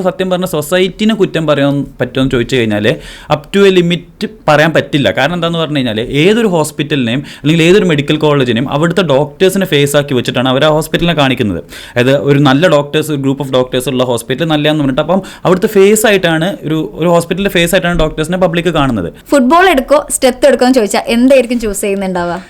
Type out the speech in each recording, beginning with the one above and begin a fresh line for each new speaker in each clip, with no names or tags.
നമുക്ക് സത്യം പറഞ്ഞ സൊസൈറ്റിനെ കുറ്റം പറയാൻ പറ്റുമെന്ന് ചോദിച്ചു കഴിഞ്ഞാൽ അപ് ടു എ ലിമിറ്റ് പറയാൻ പറ്റില്ല. കാരണം എന്താണെന്ന് പറഞ്ഞു കഴിഞ്ഞാൽ ഏതൊരു ഹോസ്പിറ്റലിനെയും അല്ലെങ്കിൽ ഏതൊരു മെഡിക്കൽ കോളേജിനെയും അവിടുത്തെ ഡോക്ടേഴ്സിനെ ഫേസ് ആക്കി വെച്ചിട്ടാണ് അവർ ആ ഹോസ്പിറ്റലിനെ കാണിക്കുന്നത്. അതായത് ഒരു നല്ല ഡോക്ടേഴ്സ്, ഗ്രൂപ്പ് ഓഫ് ഡോക്ടേഴ്സ് ഉള്ള ഹോസ്പിറ്റൽ നല്ലതെന്ന് പറഞ്ഞിട്ട് അപ്പം അവിടുത്തെ ഫേസ് ആയിട്ടാണ് ഒരു ഹോസ്പിറ്റലിന്റെ ഫേസ് ആയിട്ടാണ് ഡോക്ടേഴ്സിനെ പബ്ലിക് കാണുന്നത്.
ഫുട്ബോൾ എടുക്കോ സ്റ്റെപ്പ് എടുക്കോ എന്ന് ചോദിച്ചാൽ എന്തായിരിക്കും ചൂസ് ചെയ്യുന്നുണ്ടാവുക?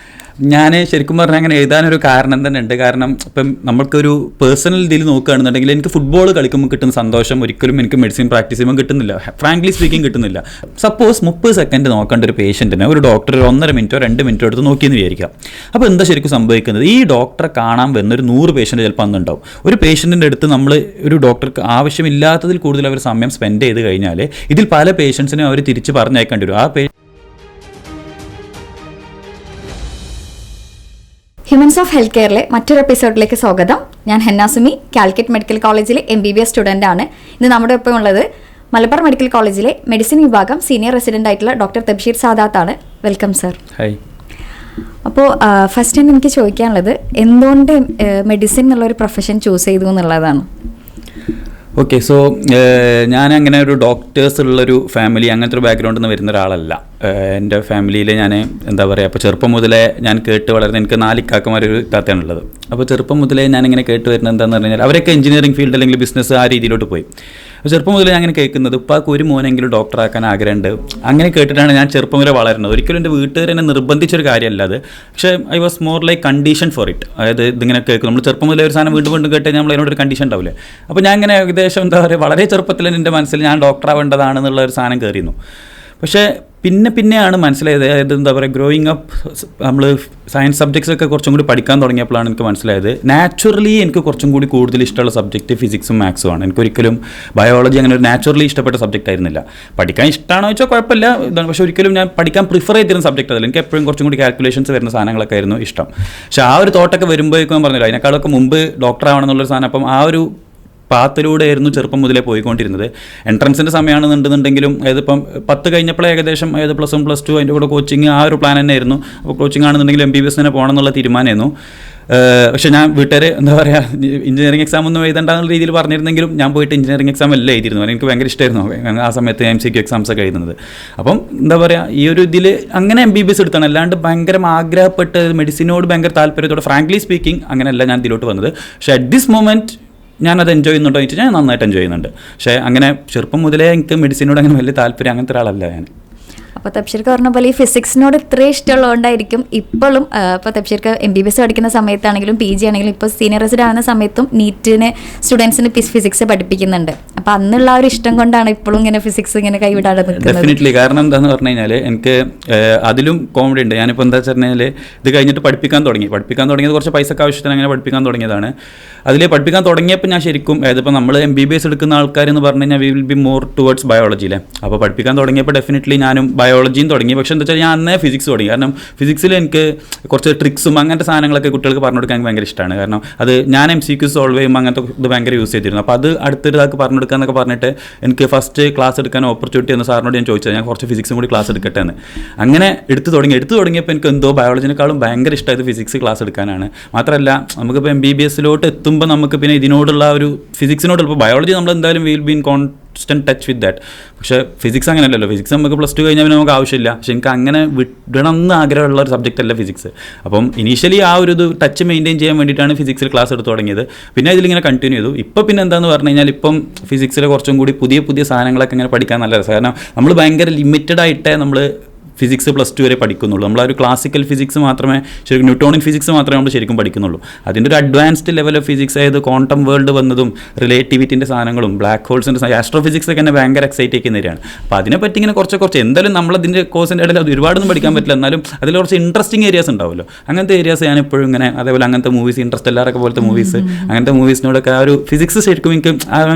ഞാൻ ശരിക്കും പറഞ്ഞാൽ അങ്ങനെ എഴുതാനൊരു കാരണം തന്നെ ഉണ്ട്. കാരണം ഇപ്പം നമ്മൾക്കൊരു പേഴ്സണൽ ഇതിൽ നോക്കുകയാണെന്നുണ്ടെങ്കിൽ എനിക്ക് ഫുട്ബോൾ കളിക്കുമ്പോൾ കിട്ടുന്ന സന്തോഷം ഒരിക്കലും എനിക്ക് മെഡിസിൻ പ്രാക്ടീസ് ചെയ്യുമ്പോൾ കിട്ടുന്നില്ല. ഫ്രാങ്ക്ലി സ്പീക്കിംഗ് കിട്ടുന്നില്ല. സപ്പോസ് 30 സെക്കൻഡ് നോക്കേണ്ട ഒരു പേഷ്യൻറ്റിനെ ഒരു ഡോക്ടർ 1.5 മിനിറ്റോ 2 മിനിറ്റോ എടുത്ത് നോക്കിയെന്ന് വിചാരിക്കാം. അപ്പോൾ എന്താ ശരിക്കും സംഭവിക്കുന്നത്? ഈ ഡോക്ടറെ കാണാൻ വരുന്നൊരു 100 പേഷ്യൻ്റ് ചിലപ്പോൾ അന്നുണ്ടാവും. ഒരു പേഷ്യൻറ്റിൻ്റെ അടുത്ത് നമ്മൾ ഒരു ഡോക്ടർക്ക് ആവശ്യമില്ലാത്തതിൽ കൂടുതൽ അവർ സമയം സ്പെൻഡ് ചെയ്ത് കഴിഞ്ഞാൽ ഇതിൽ പല പേഷ്യൻസിനും അവർ തിരിച്ച് പറഞ്ഞയക്കേണ്ടി വരും.
ഹ്യൂമൻസ് ഓഫ് ഹെൽത്ത് കെയറിലെ മറ്റൊരു എപ്പിസോഡിലേക്ക് സ്വാഗതം. ഞാൻ ഹെന്നാസുമി, കാലിക്കറ്റ് മെഡിക്കൽ കോളേജിലെ MBBS സ്റ്റുഡൻ്റ് ആണ്. ഇന്ന് നമ്മുടെ ഒപ്പം ഉള്ളത് മലബാർ മെഡിക്കൽ കോളേജിലെ മെഡിസിൻ വിഭാഗം സീനിയർ റെസിഡൻ്റ് ആയിട്ടുള്ള ഡോക്ടർ തബ്ഷീർ സാദാത്ത് ആണ്. Welcome sir.
ഹായ്.
അപ്പോൾ ഫസ്റ്റ് തന്നെ എനിക്ക് ചോദിക്കാനുള്ളത്, എന്തുകൊണ്ട് മെഡിസിൻ എന്നുള്ളൊരു പ്രൊഫഷൻ ചൂസ് ചെയ്തു എന്നുള്ളതാണ്.
ഓക്കെ, സോ ഞാനങ്ങനെ ഒരു ഡോക്ടേഴ്സ് ഉള്ളൊരു ഫാമിലി, അങ്ങനത്തെ ഒരു ബാക്ക്ഗ്രൗണ്ടിൽ നിന്ന് വരുന്ന ഒരാളല്ല. എൻ്റെ ഫാമിലിയിൽ ഞാൻ എന്താ പറയുക, അപ്പോൾ ചെറുപ്പം മുതലേ ഞാൻ കേട്ട് വളർന്ന്, എനിക്ക് 4 ഇക്കാക്കമാരൊരു താത്തയാണുള്ളത്. അപ്പോൾ ചെറുപ്പം മുതലേ ഞാനിങ്ങനെ കേട്ട് വരുന്നത് എന്താണെന്ന് പറഞ്ഞു കഴിഞ്ഞാൽ അവരൊക്കെ എഞ്ചിനീയറിംഗ് ഫീൽഡ് അല്ലെങ്കിൽ ബിസിനസ് ആ രീതിയിലോട്ട് പോയി. അപ്പോൾ ചെറുപ്പം മുതലേ ഞാൻ അങ്ങനെ കേൾക്കുന്നത് ഇപ്പം ഒരു മോനെങ്കിലും ഡോക്ടറാക്കാൻ ആഗ്രഹമുണ്ട്, അങ്ങനെ കേട്ടിട്ടാണ് ഞാൻ ചെറുപ്പം മുതലേ വളരുന്നത്. ഒരിക്കലും എൻ്റെ വീട്ടുകാർ എന്നെ നിർബന്ധിച്ചൊരു കാര്യമല്ല അത്. പക്ഷേ I was more like condition for it. അതായത് ഇതിങ്ങനെ കേൾക്കും, നമ്മൾ ചെറുപ്പം മുതലേ ഒരു സാധനം വീണ്ടും കേട്ട് കഴിഞ്ഞാൽ നമ്മൾ അതിനോടൊരു കണ്ടീഷൻ ഉണ്ടാവില്ലേ. അപ്പോൾ ഞാൻ ഇങ്ങനെ ഏകദേശം എന്താ പറയുക, വളരെ ചെറുപ്പത്തിൽ എൻ്റെ മനസ്സിൽ ഞാൻ ഡോക്ടറാവേണ്ടതാണെന്നുള്ള ഒരു സാധനം കയറിയിരുന്നു. പക്ഷേ പിന്നെയാണ് മനസ്സിലായത്, അതായത് എന്താ പറയുക, ഗ്രോയിങ് അപ്പ് നമ്മൾ സയൻസ് സബ്ജക്ട്സ് ഒക്കെ കുറച്ചും കൂടി പഠിക്കാൻ തുടങ്ങിയപ്പോഴാണ് എനിക്ക് മനസ്സിലായത് നാച്ചുറലി എനിക്ക് കുറച്ചും കൂടി കൂടുതൽ ഇഷ്ടമുള്ള സബ്ജക്റ്റ് ഫിസിക്സും മാത്സും ആണ്. എനിക്കൊരിക്കലും ബയോളജി അങ്ങനെ ഒരു നാച്ചുറലി ഇഷ്ടപ്പെട്ട സബ്ജക്റ്റ് ആയിരുന്നില്ല. പഠിക്കാൻ ഇഷ്ടമാണോ വെച്ചാൽ കുഴപ്പമില്ല ഇതാണ്, പക്ഷേ ഒരിക്കലും ഞാൻ പഠിക്കാൻ പ്രിഫർ ചെയ്തിരുന്ന സബ്ജക്റ്റ് അതല്ല. എനിക്ക് എപ്പോഴും കുറച്ചും കൂടി കാൽക്കുലേഷൻസ് വരുന്ന സാധനങ്ങളൊക്കെ ആയിരുന്നു ഇഷ്ടം. പക്ഷേ ആ ഒരു തോട്ടൊക്കെ വരുമ്പോഴേക്കും ഞാൻ പറഞ്ഞില്ല, അതിനേക്കാളൊക്കെ മുമ്പ് ഡോക്ടർ ആവണമെന്നുള്ളൊരു സാധനം. അപ്പം ആ ഒരു പാത്തിലൂടെ ആയിരുന്നു ചെറുപ്പം മുതലേ പോയിക്കൊണ്ടിരുന്നത്. എൻട്രൻസിൻ്റെ സമയമാണെന്നുണ്ടെങ്കിലും അതായത് ഇപ്പം 10 കഴിഞ്ഞപ്പോഴേ ഏകദേശം അതായത് +1 +2 അതിൻ്റെ കൂടെ കോച്ചിങ് ആ ഒരു പ്ലാൻ തന്നെ ആയിരുന്നു. അപ്പോൾ കോച്ചിങ് ആണെന്നുണ്ടെങ്കിൽ MBBS തന്നെ പോകണം എന്നുള്ള തീരുമാനമായിരുന്നു. പക്ഷേ ഞാൻ വീട്ടുകാർ എന്താ പറയുക, എഞ്ചിനീയറിംഗ് എക്സാം ഒന്നും എഴുതണ്ടെന്നുള്ള രീതിയിൽ പറഞ്ഞിരുന്നെങ്കിലും ഞാൻ പോയിട്ട് എഞ്ചിനീയറിംഗ് എക്സാം എല്ലാം എഴുതിയിരുന്നു. എനിക്ക് ഭയങ്കര ഇഷ്ടമായിരുന്നു ആ സമയത്ത് MCQ എക്സാംസ് ഒക്കെ എഴുതുന്നത്. അപ്പം എന്താ പറയുക, ഈ ഒരു ഇതിൽ അങ്ങനെ MBBS എടുത്താണ്. അല്ലാണ്ട് ഭയങ്കര ആഗ്രഹപ്പെട്ട് മെഡിസിനോട് ഭയങ്കര താല്പര്യത്തോടെ, ഫ്രാങ്ക്ലി സ്പീക്കിംഗ് അങ്ങനെയല്ല ഞാൻ ഇതിലോട്ട് വന്നത്. പക്ഷേ അറ്റ് ദിസ് മൊമെൻറ്റ് ഞാനത് എൻജോയ് ചെയ്യുന്നുണ്ടോ എന്ന് വെച്ചാൽ ഞാൻ നന്നായിട്ട് എൻജോയ് ചെയ്യുന്നുണ്ട്. പക്ഷേ അങ്ങനെ ചെറുപ്പം മുതലേ എനിക്ക് മെഡിസിനോട് അങ്ങനെ വലിയ താല്പര്യം അങ്ങനത്തെ ഒരാളല്ല ഞാൻ.
അപ്പോൾ തബ്ഷീർക്ക് പറഞ്ഞ പോലെ ഈ ഫിസിക്സിനോട് ഇത്രയും ഇഷ്ടമുള്ളതുകൊണ്ടായിരിക്കും ഇപ്പോഴും ഇപ്പോൾ തബ്ഷീർക്ക് MBBS പഠിക്കുന്ന സമയത്താണെങ്കിലും PG ആണെങ്കിലും ഇപ്പോൾ സീനിയർ റെസിഡൻ്റ് ആകുന്ന സമയത്തും നീറ്റിന് സ്റ്റുഡൻസിന് ഫിസിക്സ് പഠിപ്പിക്കുന്നുണ്ട്. അപ്പോൾ അന്നുള്ള ആ ഒരു ഇഷ്ടം കൊണ്ടാണ് ഇപ്പോഴും ഇങ്ങനെ ഫിസിക്സ് ഇങ്ങനെ കൈവിടാതെ നിൽക്കുന്നത്.
ഡെഫിനറ്റ്ലി. കാരണം എന്താണെന്ന് പറഞ്ഞു കഴിഞ്ഞാൽ എനിക്ക് അതിലും കോമഡി ഉണ്ട്. ഞാനിപ്പോൾ എന്താ വെച്ച് കഴിഞ്ഞാൽ ഇത് കഴിഞ്ഞിട്ട് പഠിപ്പിക്കാൻ തുടങ്ങിയത് കുറച്ച് പൈസക്ക് ആവശ്യത്തിന് അങ്ങനെ പഠിപ്പിക്കാൻ തുടങ്ങിയതാണ്. അതിൽ പഠിപ്പിക്കാൻ തുടങ്ങിയപ്പോൾ ഞാൻ ശരിക്കും ഇതിപ്പോൾ നമ്മൾ MBBS എടുക്കുന്ന ആൾക്കാരെന്ന് പറഞ്ഞു കഴിഞ്ഞാൽ we will be more towards ബയോളജിയിലെ. അപ്പോൾ പഠിപ്പിക്കാൻ തുടങ്ങിയപ്പോൾ ഡെഫിനറ്റ്ലി ഞാനും ബയോളജിയും തുടങ്ങി. പക്ഷേ എന്താ വെച്ചാൽ ഞാൻ അന്നേ ഫിസിക്സ് തുടങ്ങി. കാരണം ഫിസിക്സിൽ എനിക്ക് കുറച്ച് ട്രിക്സും അങ്ങനത്തെ സാധനങ്ങളൊക്കെ കുട്ടികൾക്ക് പറഞ്ഞു കൊടുക്കാൻ ഭയങ്കര ഇഷ്ടമാണ്. കാരണം അത് ഞാൻ MCQ സോൾവ് ചെയ്യുമ്പോൾ അങ്ങനത്തെ ഇത് ഭയങ്കര യൂസ് ചെയ്തിരുന്നു. അപ്പോൾ അത് അടുത്തൊരാൾക്ക് പറഞ്ഞു കൊടുക്കുക എന്നൊക്കെ പറഞ്ഞിട്ട് എനിക്ക് ഫസ്റ്റ് ക്ലാസ് എടുക്കാൻ ഓപ്പർച്യൂണിറ്റി എന്ന് സാറിനോട് ഞാൻ ചോദിച്ചത്, ഞാൻ കുറച്ച് ഫിസിക്സും കൂടി ക്ലാസ് എടുക്കട്ടെ എന്ന്. അങ്ങനെ എടുത്തു തുടങ്ങിയപ്പോൾ എനിക്ക് എന്തോ ബയോളജിനേക്കാളും ഭയങ്കര ഇഷ്ടമായത് ഫിസിക്സ് ക്ലാസ് എടുക്കാനാണ്. മാത്രമല്ല നമുക്കിപ്പോൾ MBBSലോട്ട് എത്തുമ്പോൾ നമുക്ക് പിന്നെ ഇതിനോടുള്ള ഒരു ഫിസിക്സിനോടുള്ള, ഇപ്പോൾ ബയോളജി നമ്മൾ എന്തായാലും will be in constant touch with that. പക്ഷേ ഫിസിക്സ് അങ്ങനെയല്ലല്ലോ. ഫിസിക്സ് നമുക്ക് +2 കഴിഞ്ഞാൽ പിന്നെ നമുക്ക് ആവശ്യമില്ല. പക്ഷേ എനിക്ക് അങ്ങനെ വിടണം എന്ന് ആഗ്രഹമുള്ള ഒരു സബ്ജക്റ്റ് അല്ല ഫിസിക്സ്. അപ്പം ഇനീഷ്യലി ആ ഒരു ഇത് ടച്ച് മെയിൻറ്റെയിൻ ചെയ്യാൻ വേണ്ടിയിട്ടാണ് ഫിസിക്സിൽ ക്ലാസ് എടുത്ത് തുടങ്ങിയത്. പിന്നെ ഇതിലിങ്ങനെ കണ്ടിന്യൂ ചെയ്തു. ഇപ്പോൾ പിന്നെ എന്താണെന്ന് പറഞ്ഞു കഴിഞ്ഞാൽ ഇപ്പം ഫിസിക്സിലെ കുറച്ചും കൂടി പുതിയ സാധനങ്ങളൊക്കെ ഇങ്ങനെ പഠിക്കാൻ നല്ല രസം. കാരണം നമ്മൾ ഭയങ്കര ലിമിറ്റഡ് ആയിട്ടേ നമ്മൾ ഫിസിക്സ് +2 വരെ പഠിക്കുന്നുള്ളൂ. നമ്മൾ ആ ഒരു ക്ലാസിക്കൽ ഫിസിക്സ് മാത്രമേ ശരിക്കും, ന്യൂട്ടോണിയൻ ഫിസിക്സ് മാത്രമേ നമ്മൾ ശരിക്കും പഠിക്കുന്നുള്ളൂ. അതിൻ്റെ ഒരു അഡ്വാൻസ്ഡ് ലെവൽ ഓഫ് ഫിസിക്സ്, അതായത് ക്വാണ്ടം വേൾഡ് വന്നതും റിലേറ്റിവിറ്റിൻ്റെ സാധനങ്ങളും ബ്ലാക്ക് ഹോൾസിൻ്റെ ആസ്ട്രോഫിസിക്സ് ഒക്കെ എന്നെ ഭയങ്കര എക്സൈറ്റ് ആക്കി തരികയാണ്. അപ്പോൾ അതിനെപ്പറ്റി ഇങ്ങനെ കുറച്ച് എന്തായാലും നമ്മളതിൻ്റെ കോഴ്സിൻ്റെ ഇടയിൽ അത് ഒരുപാടൊന്നും പഠിക്കാൻ പറ്റില്ല, എന്നാലും അതിൽ കുറച്ച് ഇൻട്രസ്റ്റിംഗ് ഏരിയാസ് ഉണ്ടാവുമല്ലോ. അങ്ങനത്തെ ഏരിയാസ് ഞാൻ എപ്പോഴും ഇങ്ങനെ, അതേപോലെ അങ്ങനത്തെ മൂവീസ്, ഇൻട്രസ്റ്റെല്ലാറൊക്കെ പോലത്തെ മൂവീസ്, അങ്ങനത്തെ മൂവീസിനോടൊക്കെ ആ ഒരു ഫിസിക്സ് ശരിക്കും എനിക്ക്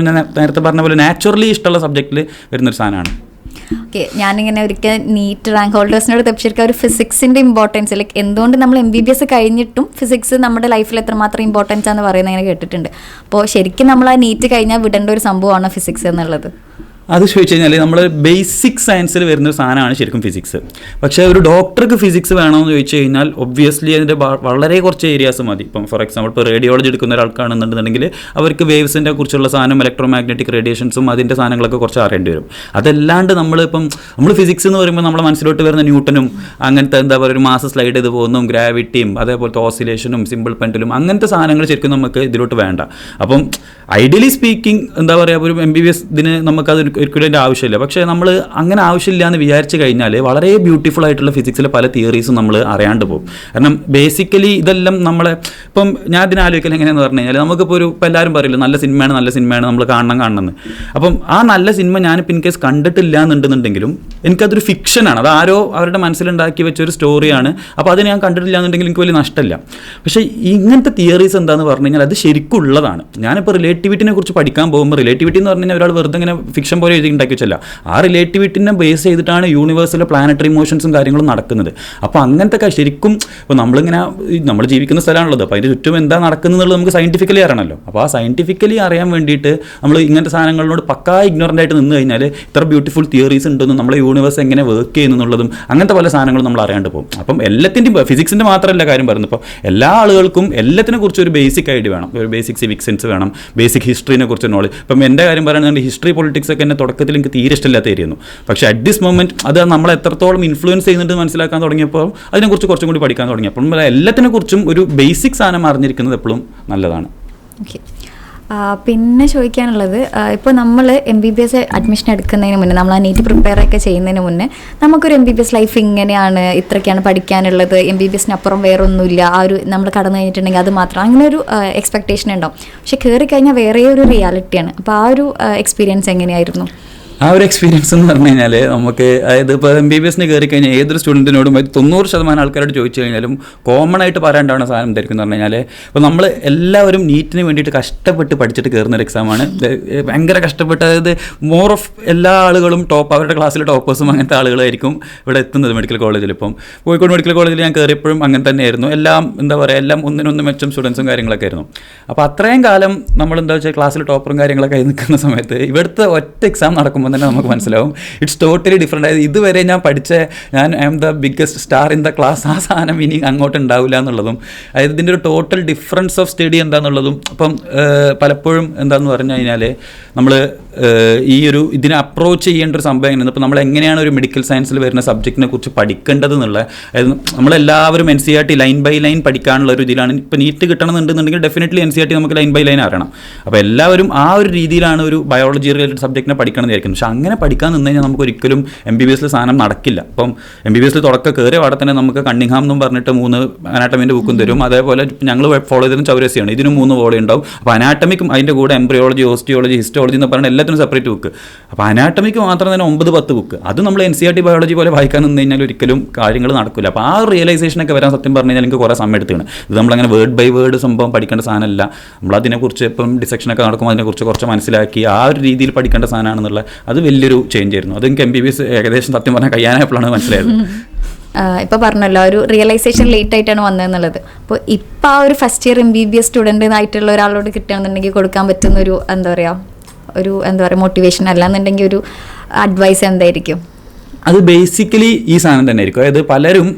നേരത്തെ പറഞ്ഞ പോലെ നാച്ചുറലി ഇഷ്ടമുള്ള സബ്ജക്റ്റിൽ വരുന്നൊരു സാധനമാണ്.
ഓക്കെ, ഞാനിങ്ങനെ ഒരിക്കൽ നീറ്റ് റാങ്ക് ഹോൾഡേഴ്സിനോട് തബ്ഷീർക്ക് ഒരു ഫിസിക്സിൻ്റെ ഇമ്പോർട്ടൻസ്, ലൈക്ക് എന്തുകൊണ്ട് നമ്മൾ MBBS കഴിഞ്ഞിട്ടും ഫിസിക്സ് നമ്മുടെ ലൈഫിൽ എത്രമാത്രം ഇമ്പോർട്ടൻസ് ആണെന്ന് പറയുന്നത് ഇങ്ങനെ കേട്ടിട്ടുണ്ട്. അപ്പോൾ ശരിക്കും നമ്മൾ ആ നീറ്റ് കഴിഞ്ഞാൽ വിടേണ്ട ഒരു സംഭവമാണ് ഫിസിക്സ് എന്നുള്ളത്.
അത് ചോദിച്ചു കഴിഞ്ഞാൽ നമ്മൾ ബേസിക് സയൻസിൽ വരുന്ന ഒരു സാധനമാണ് ശരിക്കും ഫിസിക്സ്. പക്ഷേ ഒരു ഡോക്ടർക്ക് ഫിസിക്സ് വേണമെന്ന് ചോദിച്ചു കഴിഞ്ഞാൽ ഒബ്വിയസ്ലി അതിൻ്റെ വളരെ കുറച്ച് ഏരിയാസ് മതി. ഇപ്പം ഫോർ എക്സാമ്പിൾ ഇപ്പോൾ റേഡിയോളജി എടുക്കുന്ന ഒരാൾക്കാണെന്നുണ്ടെങ്കിൽ അവർക്ക് വേവ്സിൻ്റെ കുറിച്ചുള്ള സാധനം, ഇലക്ട്രോ മാഗ്നറ്റിക് റേഡിയേഷൻസും അതിൻ്റെ സാധനങ്ങളൊക്കെ കുറച്ച് അറിയേണ്ടി വരും. അതല്ലാണ്ട് നമ്മൾ ഫിസിക്സ് എന്ന് പറയുമ്പോൾ നമ്മളെ മനസ്സിലോട്ട് വരുന്ന ന്യൂട്ടനും അങ്ങനത്തെ എന്താ പറയുക ഒരു മാസം സ്ലൈഡ് ചെയ്ത് പോകുന്നതും ഗ്രാവിറ്റിയും അതേപോലത്തെ ഓസിലേഷനും സിമ്പിൾ പെൻഡലും അങ്ങനത്തെ സാധനങ്ങൾ ശരിക്കും നമുക്ക് ഇതിലോട്ട് വേണ്ട. അപ്പം ഐഡിയലി സ്പീക്കിംഗ് എന്താ പറയുക ഒരു MBBS ഇതിന് നമുക്കത് ഒരിക്കലും അതിൻ്റെ ആവശ്യമില്ല. പക്ഷേ നമ്മൾ അങ്ങനെ ആവശ്യമില്ല എന്ന് വിചാരിച്ചു കഴിഞ്ഞാൽ വളരെ ബ്യൂട്ടിഫുൾ ആയിട്ടുള്ള ഫിസിക്സിലെ പല തിയറീസും നമ്മൾ അറിയാണ്ട് പോകും. കാരണം ബേസിക്കലി ഇതെല്ലാം നമ്മളെ ഇപ്പം ഞാൻ ഇതിനെ ആലോചിക്കൽ എങ്ങനെയാണെന്ന് പറഞ്ഞു കഴിഞ്ഞാൽ നമുക്കിപ്പോൾ ഇപ്പം എല്ലാവരും പറയില്ല നല്ല സിനിമയാണ് നമ്മൾ കാണണമെന്ന്. അപ്പം ആ നല്ല സിനിമ ഞാനിപ്പോൾ ഇൻ കേസ് കണ്ടിട്ടില്ല എന്നുണ്ടെന്നുണ്ടെങ്കിലും എനിക്കതൊരു ഫിക്ഷനാണ്, അത് ആരോ അവരുടെ മനസ്സിലുണ്ടാക്കി വെച്ചൊരു സ്റ്റോറിയാണ്. അപ്പോൾ അത് ഞാൻ കണ്ടിട്ടില്ല എന്നുണ്ടെങ്കിൽ എനിക്ക് വലിയ നഷ്ടമില്ല. പക്ഷേ ഇങ്ങനത്തെ തിയറീസ് എന്താണെന്ന് പറഞ്ഞു കഴിഞ്ഞാൽ അത് ശരിക്കുള്ളതാണ്. ഞാനിപ്പോൾ റിലേറ്റിവിറ്റിനെ കുറിച്ച് പഠിക്കാൻ പോകുമ്പോൾ റിലേറ്റിവിറ്റി എന്ന് പറഞ്ഞു കഴിഞ്ഞാൽ ഒരാൾ വെറുതെ ഇങ്ങനെ ഫിക്ഷൻ പോലെ എഴുതി ഉണ്ടാക്കി വെച്ചല്ല, ആ റിലേറ്റിവിറ്റിനെ ബേസ് ചെയ്തിട്ടാണ് യൂണിവേഴ്സിലെ പ്ലാനറ്ററി മോഷൻസും കാര്യങ്ങളും നടക്കുന്നത്. അപ്പോൾ അങ്ങനത്തെ ശരിക്കും ഇപ്പോൾ നമ്മൾ ജീവിക്കുന്ന സ്ഥലമാണുള്ളത്, അപ്പോൾ അതിൻ്റെ ചുറ്റും എന്താ നടക്കുന്നത് നമുക്ക് സയൻറ്റിഫിക്കലി അറിയണമല്ലോ. അപ്പോൾ ആ സയൻറ്റിഫിക്കലി അറിയാൻ വേണ്ടിയിട്ട് നമ്മൾ ഇങ്ങനത്തെ സാധനങ്ങളോട് പക്കാ ഇഗ്നോറൻ്റ് ആയിട്ട് നിന്ന് കഴിഞ്ഞാൽ ഇത്ര ബ്യൂട്ടിഫുൾ തിയറീസ് ഉണ്ടെന്നും നമ്മളെ യൂണിവേഴ്സ് എങ്ങനെ വർക്ക് ചെയ്യുന്നുള്ളതും അങ്ങനത്തെ പല സാധനങ്ങളും നമ്മൾ അറിയാണ്ട് പോകും. അപ്പം എല്ലാത്തിൻ്റെയും ഫിസിക്സിൻ്റെ മാത്രമല്ല കാര്യം പറയുന്നത്, ഇപ്പോൾ എല്ലാ ആളുകൾക്കും എല്ലാത്തിനെ കുറിച്ച് ഒരു ബേസിക് ഐഡിയ വേണം, ഒരു ബേസിക് സിവിക് സെൻസ് വേണം, ബേസിക് ഹിസ്റ്ററിനെ കുറിച്ച് നോളജ്. ഇപ്പം എൻ്റെ കാര്യം പറയുകയാണെങ്കിൽ ഹിസ്റ്ററി പൊളിറ്റിക്സ് ഒക്കെ എന്നെ തുടക്കത്തിൽ എനിക്ക് തീരെ ഇഷ്ടമില്ലാത്ത ഏരിയായിരുന്നു. പക്ഷേ അറ്റ് ദിസ് മൊമെൻറ്റ് അത് നമ്മളെ എത്രത്തോളം ഇൻഫ്ലുവൻസ് ചെയ്യുന്നുണ്ട് മനസ്സിലാക്കാൻ തുടങ്ങിയപ്പോൾ അതിനെക്കുറിച്ച് കുറച്ചും കൂടി പഠിക്കാൻ തുടങ്ങി. അപ്പം എല്ലാത്തിനെ കുറിച്ചും ഒരു ബേസിക് സാധനം അറിഞ്ഞിരിക്കുന്നത് എപ്പോഴും നല്ലതാണ്.
ഓക്കെ, പിന്നെ ചോദിക്കാനുള്ളത് ഇപ്പോൾ നമ്മൾ MBBS അഡ്മിഷൻ എടുക്കുന്നതിന് മുന്നേ, നമ്മൾ ആ നീറ്റ് പ്രിപ്പയർ ഒക്കെ ചെയ്യുന്നതിന് മുന്നേ നമുക്കൊരു MBBS ലൈഫ് ഇങ്ങനെയാണ്, ഇത്രയ്ക്കാണ് പഠിക്കാനുള്ളത്, MBBSനപ്പുറം വേറൊന്നുമില്ല, ആ ഒരു നമ്മൾ കടന്നു കഴിഞ്ഞിട്ടുണ്ടെങ്കിൽ അത് മാത്രം, അങ്ങനെ ഒരു എക്സ്പെക്ടേഷൻ ഉണ്ടാവും. പക്ഷെ കയറി കഴിഞ്ഞാൽ വേറെ ഒരു റിയാലിറ്റിയാണ്. അപ്പോൾ ആ ഒരു എക്സ്പീരിയൻസ് എങ്ങനെയായിരുന്നു?
ആ ഒരു എക്സ്പീരിയൻസ് എന്ന് പറഞ്ഞു കഴിഞ്ഞാൽ നമുക്ക്, അതായത് ഇപ്പോൾ MBBSന് കയറി കഴിഞ്ഞാൽ ഏതൊരു സ്റ്റുഡൻറ്റിനോടും 90% ആൾക്കാരോട് ചോദിച്ചു കഴിഞ്ഞാലും കോമൺ ആയിട്ട് പറയാണ്ടാണ് സാധനം എന്തായിരിക്കും എന്ന് പറഞ്ഞു കഴിഞ്ഞാൽ, ഇപ്പോൾ നമ്മൾ എല്ലാവരും നീറ്റിന് വേണ്ടിയിട്ട് കഷ്ടപ്പെട്ട് പഠിച്ചിട്ട് കയറുന്നൊരു എക്സാമാണ്. ഭയങ്കര കഷ്ടപ്പെട്ട്, അതായത് മോർ ഓഫ് എല്ലാ ആളുകളും അവരുടെ ക്ലാസ്സിലെ ടോപ്പേഴ്സും അങ്ങനത്തെ ആളുകളായിരിക്കും ഇവിടെ എത്തുന്നത് മെഡിക്കൽ കോളേജിൽ. ഇപ്പം കോഴിക്കോട് മെഡിക്കൽ കോളേജിൽ ഞാൻ കയറിയപ്പോഴും അങ്ങനെ തന്നെയായിരുന്നു. എല്ലാം എന്താ പറയുക, എല്ലാം ഒന്നിനൊന്ന് മെച്ചം സ്റ്റുഡൻസും കാര്യങ്ങളൊക്കെ ആയിരുന്നു. അപ്പോൾ അത്രയും കാലം നമ്മൾ എന്താ വെച്ചാൽ ക്ലാസ്സിൽ ടോപ്പറും കാര്യങ്ങളൊക്കെ ആയി നിൽക്കുന്ന സമയത്ത് ഇവിടുത്തെ ഒറ്റ എക്സാം നടക്കുമ്പോൾ തന്നെ നമുക്ക് മനസ്സിലാവും ഇറ്റ്സ് ടോട്ടലി ഡിഫറെൻ്റ്. അതായത് ഇതുവരെ ഞാൻ I am the biggest star in the class, ആ സാധനം ഇനി അങ്ങോട്ട് ഉണ്ടാവില്ല എന്നുള്ളതും, അതായത് ഇതിൻ്റെ ഒരു ടോട്ടൽ ഡിഫറൻസ് ഓഫ് സ്റ്റഡി എന്താണെന്നുള്ളതും. അപ്പം പലപ്പോഴും എന്താണെന്ന് പറഞ്ഞു കഴിഞ്ഞാൽ നമ്മൾ ഇതിനെ അപ്രോച്ച് ചെയ്യേണ്ട ഒരു സംഭവം എങ്ങനെയാണ്, ഇപ്പോൾ നമ്മൾ എങ്ങനെയാണ് ഒരു മെഡിക്കൽ സയൻസിൽ വരുന്ന സബ്ജക്റ്റിനെ കുറിച്ച് പഠിക്കേണ്ടത് എന്നുള്ള, അതായത് നമ്മളെല്ലാവരും NCERT ലൈൻ ബൈ ലൈൻ പഠിക്കാനുള്ള ഒരു ഇതിലാണ്. ഇപ്പോൾ നീറ്റ് കിട്ടണമെന്നുണ്ടെന്നുണ്ടെങ്കിൽ ഡെഫിനറ്റ്ലി NCERT നമുക്ക് ലൈൻ ബൈ ലൈൻ അറിയണം. അപ്പോൾ എല്ലാവരും ആ ഒരു രീതിയിലാണ് ഒരു ബയോളജി റിലേറ്റഡ് സബ്ജക്റ്റിനെ പഠിക്കണം വിചാരിക്കുന്നത്. പക്ഷേ അങ്ങനെ പഠിക്കാൻ നിന്ന് കഴിഞ്ഞാൽ നമുക്ക് ഒരിക്കലും MBBSൽ സാധനം നടക്കില്ല. അപ്പം MBBSൽ തുടക്കം കയറിയ പാടെ തന്നെ നമുക്ക് കണ്ണിങ്ഹാം എന്നും പറഞ്ഞിട്ട് 3 അനാട്ടമിൻ്റെ ബുക്കും തരും. അതേപോലെ ഞങ്ങൾ ഫോളോ ചെയ്തതിന് ചൗരസിയാണ്, ഇതിനും 3 വോളി ഉണ്ടാവും. അപ്പോൾ അനാട്ടമിക്കും അതിൻ്റെ കൂടെ എംബ്രിയോളജി, ഓസ്റ്റിയോളജി, ഹിസ്റ്റോളജി എന്ന് പറഞ്ഞാൽ എല്ലാത്തിനും സെപ്പറേറ്റ് ബുക്ക്. അപ്പോൾ അനാട്ടമിക്ക് മാത്രം തന്നെ 9-10 ബുക്ക്. അത് നമ്മൾ NCERT ബയോളജി പോലെ വായിക്കാൻ നിന്ന് കഴിഞ്ഞാൽ ഒരിക്കലും കാര്യങ്ങൾ നടക്കില്ല. അപ്പോൾ ആ റിയലൈസേഷനൊക്കെ വരാൻ സത്യം പറഞ്ഞു കഴിഞ്ഞാൽ എനിക്ക് കുറേ സമയം എടുത്താണ്. ഇത് നമ്മളങ്ങനെ വേർഡ് ബൈ വേർഡ് സംഭവം പഠിക്കേണ്ട സാധനമല്ല. നമ്മളതിനെക്കുറിച്ച് ഇപ്പം ഡിസെക്ഷനൊക്കെ നടക്കുമ്പോൾ അതിനെക്കുറിച്ച് കുറച്ച് മനസ്സിലാക്കി ആ ഒരു രീതിയിൽ പഠിക്കേണ്ട സാധനമാണെന്നുള്ള അത് വലിയൊരു ചേഞ്ച് ആയിരുന്നു. അത് എനിക്ക് MBBS ഏകദേശം സത്യം പറഞ്ഞാൽ കഴിയാനായപ്പോഴാണ് മനസ്സിലായത്.
ഇപ്പോൾ പറഞ്ഞല്ലോ ഒരു റിയലൈസേഷൻ ലേറ്റ് ആയിട്ടാണ് വന്നതെന്നുള്ളത്. അപ്പോൾ ഇപ്പോൾ ആ ഒരു ഫസ്റ്റ് ഇയർ MBBS സ്റ്റുഡൻ്റ് ആയിട്ടുള്ള ഒരാളോട് കിട്ടുകയാണെന്നുണ്ടെങ്കിൽ കൊടുക്കാൻ പറ്റുന്ന ഒരു എന്താ പറയുക മോട്ടിവേഷൻ അല്ലാന്നുണ്ടെങ്കിൽ ഒരു അഡ്വൈസ് എന്തായിരിക്കും?
അത് ബേസിക്കലി ഈ സാധനം തന്നെ ആയിരിക്കും. അതായത് പലരും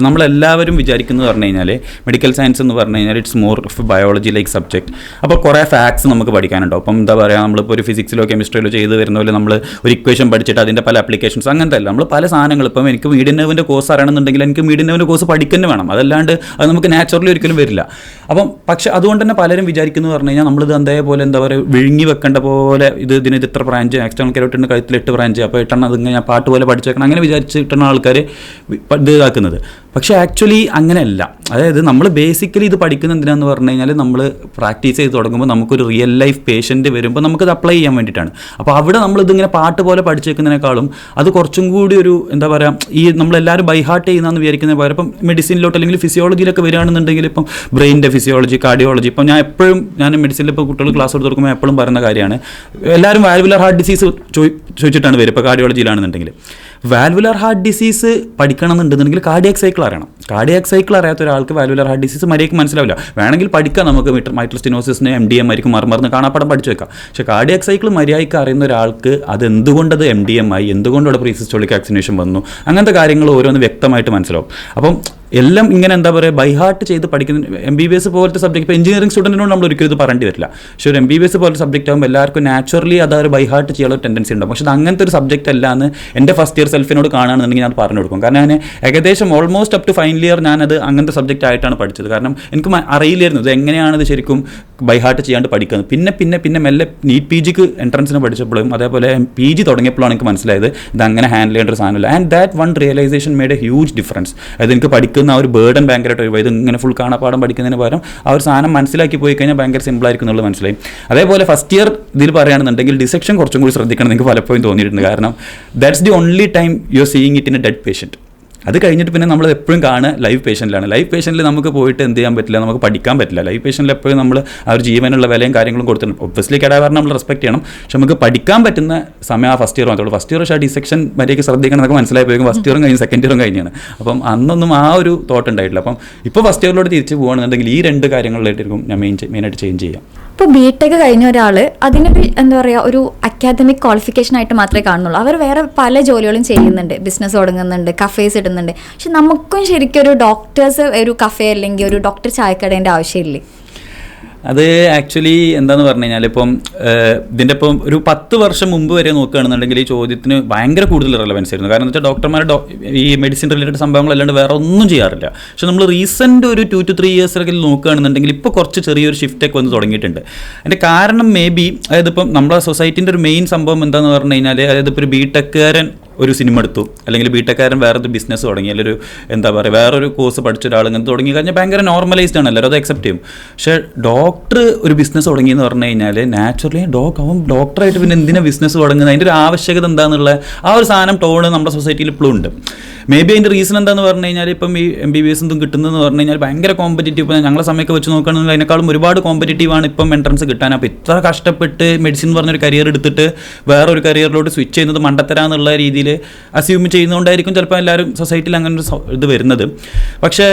നമ്മളെല്ലാവരും വിചാരിക്കുന്നത് പറഞ്ഞു കഴിഞ്ഞാൽ മെഡിക്കൽ സയൻസ് എന്ന് പറഞ്ഞു കഴിഞ്ഞാൽ it's more of biology like subject. അപ്പോൾ കുറേ ഫാക്ട്സ് നമുക്ക് പഠിക്കാനുണ്ടാവും. അപ്പം എന്താ പറയുക, നമ്മളിപ്പോൾ ഒരു ഫിസിക്സിലോ കെമിസ്ട്രിയിലോ ചെയ്ത് വരുന്ന പോലെ നമ്മൾ ഒരു ഇക്വേഷൻ പഠിച്ചിട്ട് അതിൻ്റെ പല ആപ്ലിക്കേഷൻസ് അങ്ങനത്തെ അല്ല. നമ്മൾ പല സാധനങ്ങൾ, ഇപ്പം എനിക്ക് മീഡിയൻ നെർവിൻ്റെ കോഴ്സ് അറിയണമെന്നുണ്ടെങ്കിൽ എനിക്ക് മീഡിയൻ നെർവിൻ്റെ കോഴ്സ് പഠിക്കുന്നത് വേണം. അതല്ലാണ്ട് അത് നമുക്ക് നാച്ചുറലി ഒരിക്കലും വരില്ല. അപ്പം പക്ഷേ അതുകൊണ്ട് തന്നെ പലരും വിചാരിക്കുന്നത് പറഞ്ഞു കഴിഞ്ഞാൽ നമ്മളിത് അതേപോലെ എന്താ പറയുക വിഴുങ്ങി വെക്കേണ്ട പോലെ ഇതിന് ഇത്ര ബ്രാഞ്ച്, എക്സ്റ്റേണൽ കെരോട്ടിൻ്റെ കഴുത്തിൽ 8 ബ്രാഞ്ച്, അപ്പോൾ 8 അതിങ്ങനെ ഞാൻ പാട്ട് പോലെ പഠിച്ചേക്കണം, അങ്ങനെ വിചാരിച്ച് കിട്ടുന്ന ആൾക്കാർ ഇത് ഇതാക്കുന്നത്. പക്ഷേ ആക്ച്വലി അങ്ങനെയല്ല. അതായത് നമ്മൾ ബേസിക്കലി ഇത് പഠിക്കുന്ന എന്തിനാന്ന് പറഞ്ഞു കഴിഞ്ഞാൽ നമ്മൾ പ്രാക്ടീസ് ചെയ്ത് തുടങ്ങുമ്പോൾ നമുക്കൊരു റിയൽ ലൈഫ് പേഷ്യൻറ്റ് വരുമ്പോൾ നമുക്കത് അപ്ലൈ ചെയ്യാൻ വേണ്ടിയിട്ടാണ്. അപ്പോൾ അവിടെ നമ്മളിതിങ്ങനെ പാട്ട് പോലെ പഠിച്ചേക്കുന്നതിനേക്കാളും അത് കുറച്ചും കൂടി ഒരു എന്താ പറയുക, ഈ നമ്മളെല്ലാവരും ബൈ ഹാർട്ട് ചെയ്യുന്നതെന്ന് വിചാരിക്കുന്ന പകരം ഇപ്പം മെഡിസിനിലോട്ട് അല്ലെങ്കിൽ ഫിസിയോളജിയിലൊക്കെ വരികയാണെന്നുണ്ടെങ്കിൽ ഇപ്പം ബ്രെയിനിൻ്റെ ഫിസിയോളജി, കാർഡിയോളജി, ഇപ്പം ഞാൻ മെഡിസിനിൽ ഇപ്പോൾ കുട്ടികൾ ക്ലാസ് എടുത്ത് കൊടുക്കുമ്പോൾ എപ്പോഴും പറയുന്ന കാര്യമാണ്, എല്ലാവരും വാൽവുലർ ഹാർട്ട് ഡിസീസ് ചോദിച്ചിട്ടാണ് വരും ഇപ്പോൾ കാർഡിയോളജിയിലാണെന്നുണ്ടെങ്കിൽ. വാൽവുലർ ഹാർട്ട് ഡിസീസ് പഠിക്കണം എന്നുണ്ടെന്നുണ്ടെങ്കിൽ കാർഡിയാക് സൈക്കിൾ അറിയണം. കാർഡിയാക് സൈക്കിൾ അറിയാത്ത ഒരാൾക്ക് വാൽവുലർ ഹാർട്ട് ഡിസീസ് മര്യാദയ്ക്ക് മനസ്സിലാവില്ല. വേണമെങ്കിൽ പഠിക്കാം, നമുക്ക് മൈട്രൽ സ്റ്റെനോസിസിന് MDM ആയിരിക്കും മർമർന്ന് കാണാപ്പാടം പഠിച്ചു വെക്കാം. പക്ഷേ കാർഡിയാക് സൈക്കിൾ മര്യാദയ്ക്ക് അറിയുന്ന ഒരാൾക്ക് അത് എന്തുകൊണ്ടത് MDM ആയി, എന്തുകൊണ്ട് അവിടെ പ്രീസിസ്റ്റോളിക് ആക്സിനേഷൻ വന്നു, അങ്ങനത്തെ കാര്യങ്ങൾ ഓരോന്ന് വ്യക്തമായിട്ട് മനസ്സിലാവും. അപ്പം എല്ലാം ഇങ്ങനെ എന്താ പറയുക ബൈഹാർട്ട് ചെയ്ത് പഠിക്കുന്ന MBBS പോലത്തെ സബ്ജക്ട് ഇപ്പോൾ എഞ്ചിനീയറിംഗ് സ്റ്റുഡൻറ്റിനോട് നമ്മൾ ഒരിക്കലും ഇത് പറയേണ്ടി വരില്ല. പക്ഷേ ഒരു MBBS പോലത്തെ സബ്ജക്റ്റ് ആകുമ്പോൾ എല്ലാവർക്കും നാച്ചുറലി അതൊരു ബൈഹാർട്ട് ചെയ്യാനുള്ള ടെൻഡൻസി ഉണ്ടാകും. പക്ഷേ അത് അങ്ങനത്തെ ഒരു സബ്ജക്റ്റ് അല്ല എന്ന് എൻ്റെ ഫസ്റ്റ് ഇയർ സെൽഫിനോട് കാണുകയാണെന്നുണ്ടെങ്കിൽ ഞാൻ പറഞ്ഞു കൊടുക്കും. കാരണം ഞാൻ ഏകദേശം almost up to final year ഞാനത് അങ്ങനത്തെ സബ്ജക്റ്റ് ആയിട്ടാണ് പഠിച്ചത്. കാരണം എനിക്ക് അറിയില്ലായിരുന്നു ഇത് എങ്ങനെയാണത് ശരിക്കും ബൈഹാർട്ട് ചെയ്യാണ്ട് പഠിക്കുന്നത്. പിന്നെ മെല്ലെ നീറ്റ് PGക്ക് എൻട്രൻസിന് പഠിച്ചപ്പോഴും അതേപോലെ PG തുടങ്ങിയപ്പോഴാണ് എനിക്ക് മനസ്സിലായത് ഇത് അങ്ങനെ ഹാൻഡിൽ ചെയ്യേണ്ട ഒരു സാധനമില്ല. And that one realisation made a huge difference. അത് എനിക്ക് പഠിക്കുന്ന ആ ഒരു ബേർഡൻ ഭയങ്കരമായിട്ട് ഒഴിവായി. ഇത് ഇങ്ങനെ ഫുൾ കാണാപ്പാടം പഠിക്കുന്നതിന് പകരം ആ ഒരു സാധനം മനസ്സിലാക്കി പോയി കഴിഞ്ഞാൽ ഭയങ്കര സിമ്പിളായിരിക്കും എന്നുള്ളത് മനസ്സിലായി. അതേപോലെ ഫസ്റ്റ് ഇയർ ഇതിൽ പറയുകയാണെന്നുണ്ടെങ്കിൽ ഡിസെക്ഷൻ കുറച്ചും കൂടി ശ്രദ്ധിക്കണം എനിക്ക് പലപ്പോഴും തോന്നിയിട്ടുണ്ട്. കാരണം that's the only time you are seeing it in A dead patient. അത് കഴിഞ്ഞിട്ട് പിന്നെ നമ്മൾ എപ്പോഴും കാണുക ലൈവ് പേഷ്യൻറ്റിലാണ്. ലൈവ് പേഷ്യൻറ്റിൽ നമുക്ക് പോയിട്ട് എന്ത് ചെയ്യാൻ പറ്റില്ല, നമുക്ക് പഠിക്കാൻ പറ്റില്ല. ലൈവ് പേഷ്യൻറ്റിൽ എപ്പോഴും നമ്മൾ ആ ഒരു ജീവനുള്ള വിലയും കാര്യങ്ങളും കൊടുത്തിട്ടുണ്ട്. ഒബ്വിയസ്ലി കടാവറിനെ നമ്മൾ റെസ്പെക്ട് ചെയ്യണം. പക്ഷെ നമുക്ക് പഠിക്കാൻ പറ്റുന്ന സമയം ആ ഫസ്റ്റ് ഇയർ മാത്രമേ. ഫസ്റ്റ് ഇയർ പക്ഷേ ആ ഡിസെക്ഷൻ വരെയൊക്കെ ശ്രദ്ധിക്കണം എന്നൊക്കെ മനസ്സിലായി പോയി. ഫസ്റ്റ് ഇയറും കഴിഞ്ഞ് സെക്കൻഡ് ഇയറും കഴിഞ്ഞാണ്. അപ്പം അന്നൊന്നും ആ ഒരു തോട്ട് ഉണ്ടായിട്ടില്ല. അപ്പം ഇപ്പോൾ ഫസ്റ്റ് ഇയറിലോട്ട് തിരിച്ച് പോകുകയാണെന്നുണ്ടെങ്കിൽ ഈ രണ്ട് കാര്യങ്ങളിലായിട്ടായിരിക്കും ഞാൻ മെയിനായിട്ട് ചേഞ്ച് ചെയ്യാം.
ഇപ്പോൾ BTech കഴിഞ്ഞ ഒരാൾ അതിനൊരു എന്താ പറയുക ഒരു അക്കാദമിക് ക്വാളിഫിക്കേഷൻ ആയിട്ട് മാത്രമേ കാണുന്നുള്ളൂ. അവർ വേറെ പല ജോലികളും ചെയ്യുന്നുണ്ട്, ബിസിനസ് തുടങ്ങുന്നുണ്ട്, കഫേസ് ഇടുന്നുണ്ട്. പക്ഷെ നമുക്കും ശരിക്കും ഒരു ഡോക്ടേഴ്സ് ഒരു കഫേ അല്ലെങ്കിൽ ഒരു ഡോക്ടർ ചായക്കടേൻ്റെ ആവശ്യമില്ലേ?
അത് ആക്ച്വലി എന്താന്ന് പറഞ്ഞു കഴിഞ്ഞാൽ ഇപ്പം ഇതിൻ്റെ ഇപ്പം ഒരു 10 വർഷം മുമ്പ് വരെ നോക്കുകയാണെന്നുണ്ടെങ്കിൽ ഈ ചോദ്യത്തിന് ഭയങ്കര കൂടുതൽ റെലവൻസ് ആയിരുന്നു. കാരണം എന്ന് വെച്ചാൽ ഡോക്ടർമാർ ഈ മെഡിസിൻ റിലേറ്റഡ് സംഭവങ്ങളല്ലാണ്ട് വേറെ ഒന്നും ചെയ്യാറില്ല. പക്ഷെ നമ്മൾ റീസെൻ്റ് ഒരു 2 to 3 ഇയേഴ്സിലൊക്കെ നോക്കുകയാണെന്നുണ്ടെങ്കിൽ ഇപ്പോൾ കുറച്ച് ചെറിയൊരു ഷിഫ്റ്റൊക്കെ വന്ന് തുടങ്ങിയിട്ടുണ്ട്. അതിൻ്റെ കാരണം മേ ബി അതായത് ഇപ്പം നമ്മുടെ സൊസൈറ്റീൻ്റെ ഒരു മെയിൻ സംഭവം എന്താണെന്ന് പറഞ്ഞു കഴിഞ്ഞാൽ അതായത് ഇപ്പോൾ ഒരു BTechകാരൻ ഒരു സിനിമ എടുത്തു, അല്ലെങ്കിൽ BTechകാരൻ വേറൊരു ബിസിനസ് തുടങ്ങി, അല്ലെങ്കിൽ ഒരു എന്താ പറയുക വേറൊരു കോഴ്സ് പഠിച്ച ഒരാൾ ഇങ്ങനെ തുടങ്ങി കഴിഞ്ഞാൽ ഭയങ്കര നോർമലൈസ്ഡ് ആണ്, എല്ലാവരും അത് അക്സെപ്റ്റ് ചെയ്യും. പക്ഷേ ഡോക്ടർ ഒരു ബിസിനസ് തുടങ്ങിയെന്ന് പറഞ്ഞു കഴിഞ്ഞാൽ നാച്ചുറലി അവൻ ഡോക്ടറായിട്ട് പിന്നെ എന്തിനാ ബിസിനസ് തുടങ്ങുന്നത്, അതിൻ്റെ ഒരു ആവശ്യകത എന്താണെന്നുള്ള ആ ഒരു സാധനം ടോണ് നമ്മുടെ സൊസൈറ്റിയിൽ ഇപ്പോഴും ഉണ്ട്. മേ ബി അതിൻ്റെ റീസൺ എന്താണെന്ന് പറഞ്ഞു കഴിഞ്ഞാൽ ഇപ്പം ഈ MBBS എന്തും കിട്ടുന്നതെന്ന് പറഞ്ഞു കഴിഞ്ഞാൽ ഭയങ്കര കോമ്പറ്റീറ്റീവ്. ഇപ്പോൾ ഞങ്ങളെ സമയമൊക്കെ വെച്ച് നോക്കുകയാണെങ്കിൽ അതിനേക്കാളും ഒരുപാട് കോമ്പറ്റീറ്റീവാണ് ഇപ്പം എൻട്രൻസ് കിട്ടാൻ. അപ്പോൾ ഇത്ര കഷ്ടപ്പെട്ട് മെഡിസിൻ എന്ന് പറഞ്ഞൊരു കരിയർ എടുത്തിട്ട് വേറൊരു കരിയറിലോട്ട് സ്വിച്ച് ചെയ്യുന്നത് മണ്ടത്തരാന്നുള്ള രീതിയിൽ അസ്യൂം ചെയ്യുന്നതുകൊണ്ടായിരിക്കും ചിലപ്പോൾ എല്ലാവരും സൊസൈറ്റിയിൽ അങ്ങനെ ഒരു ഇത് വരുന്നത്. പക്ഷേ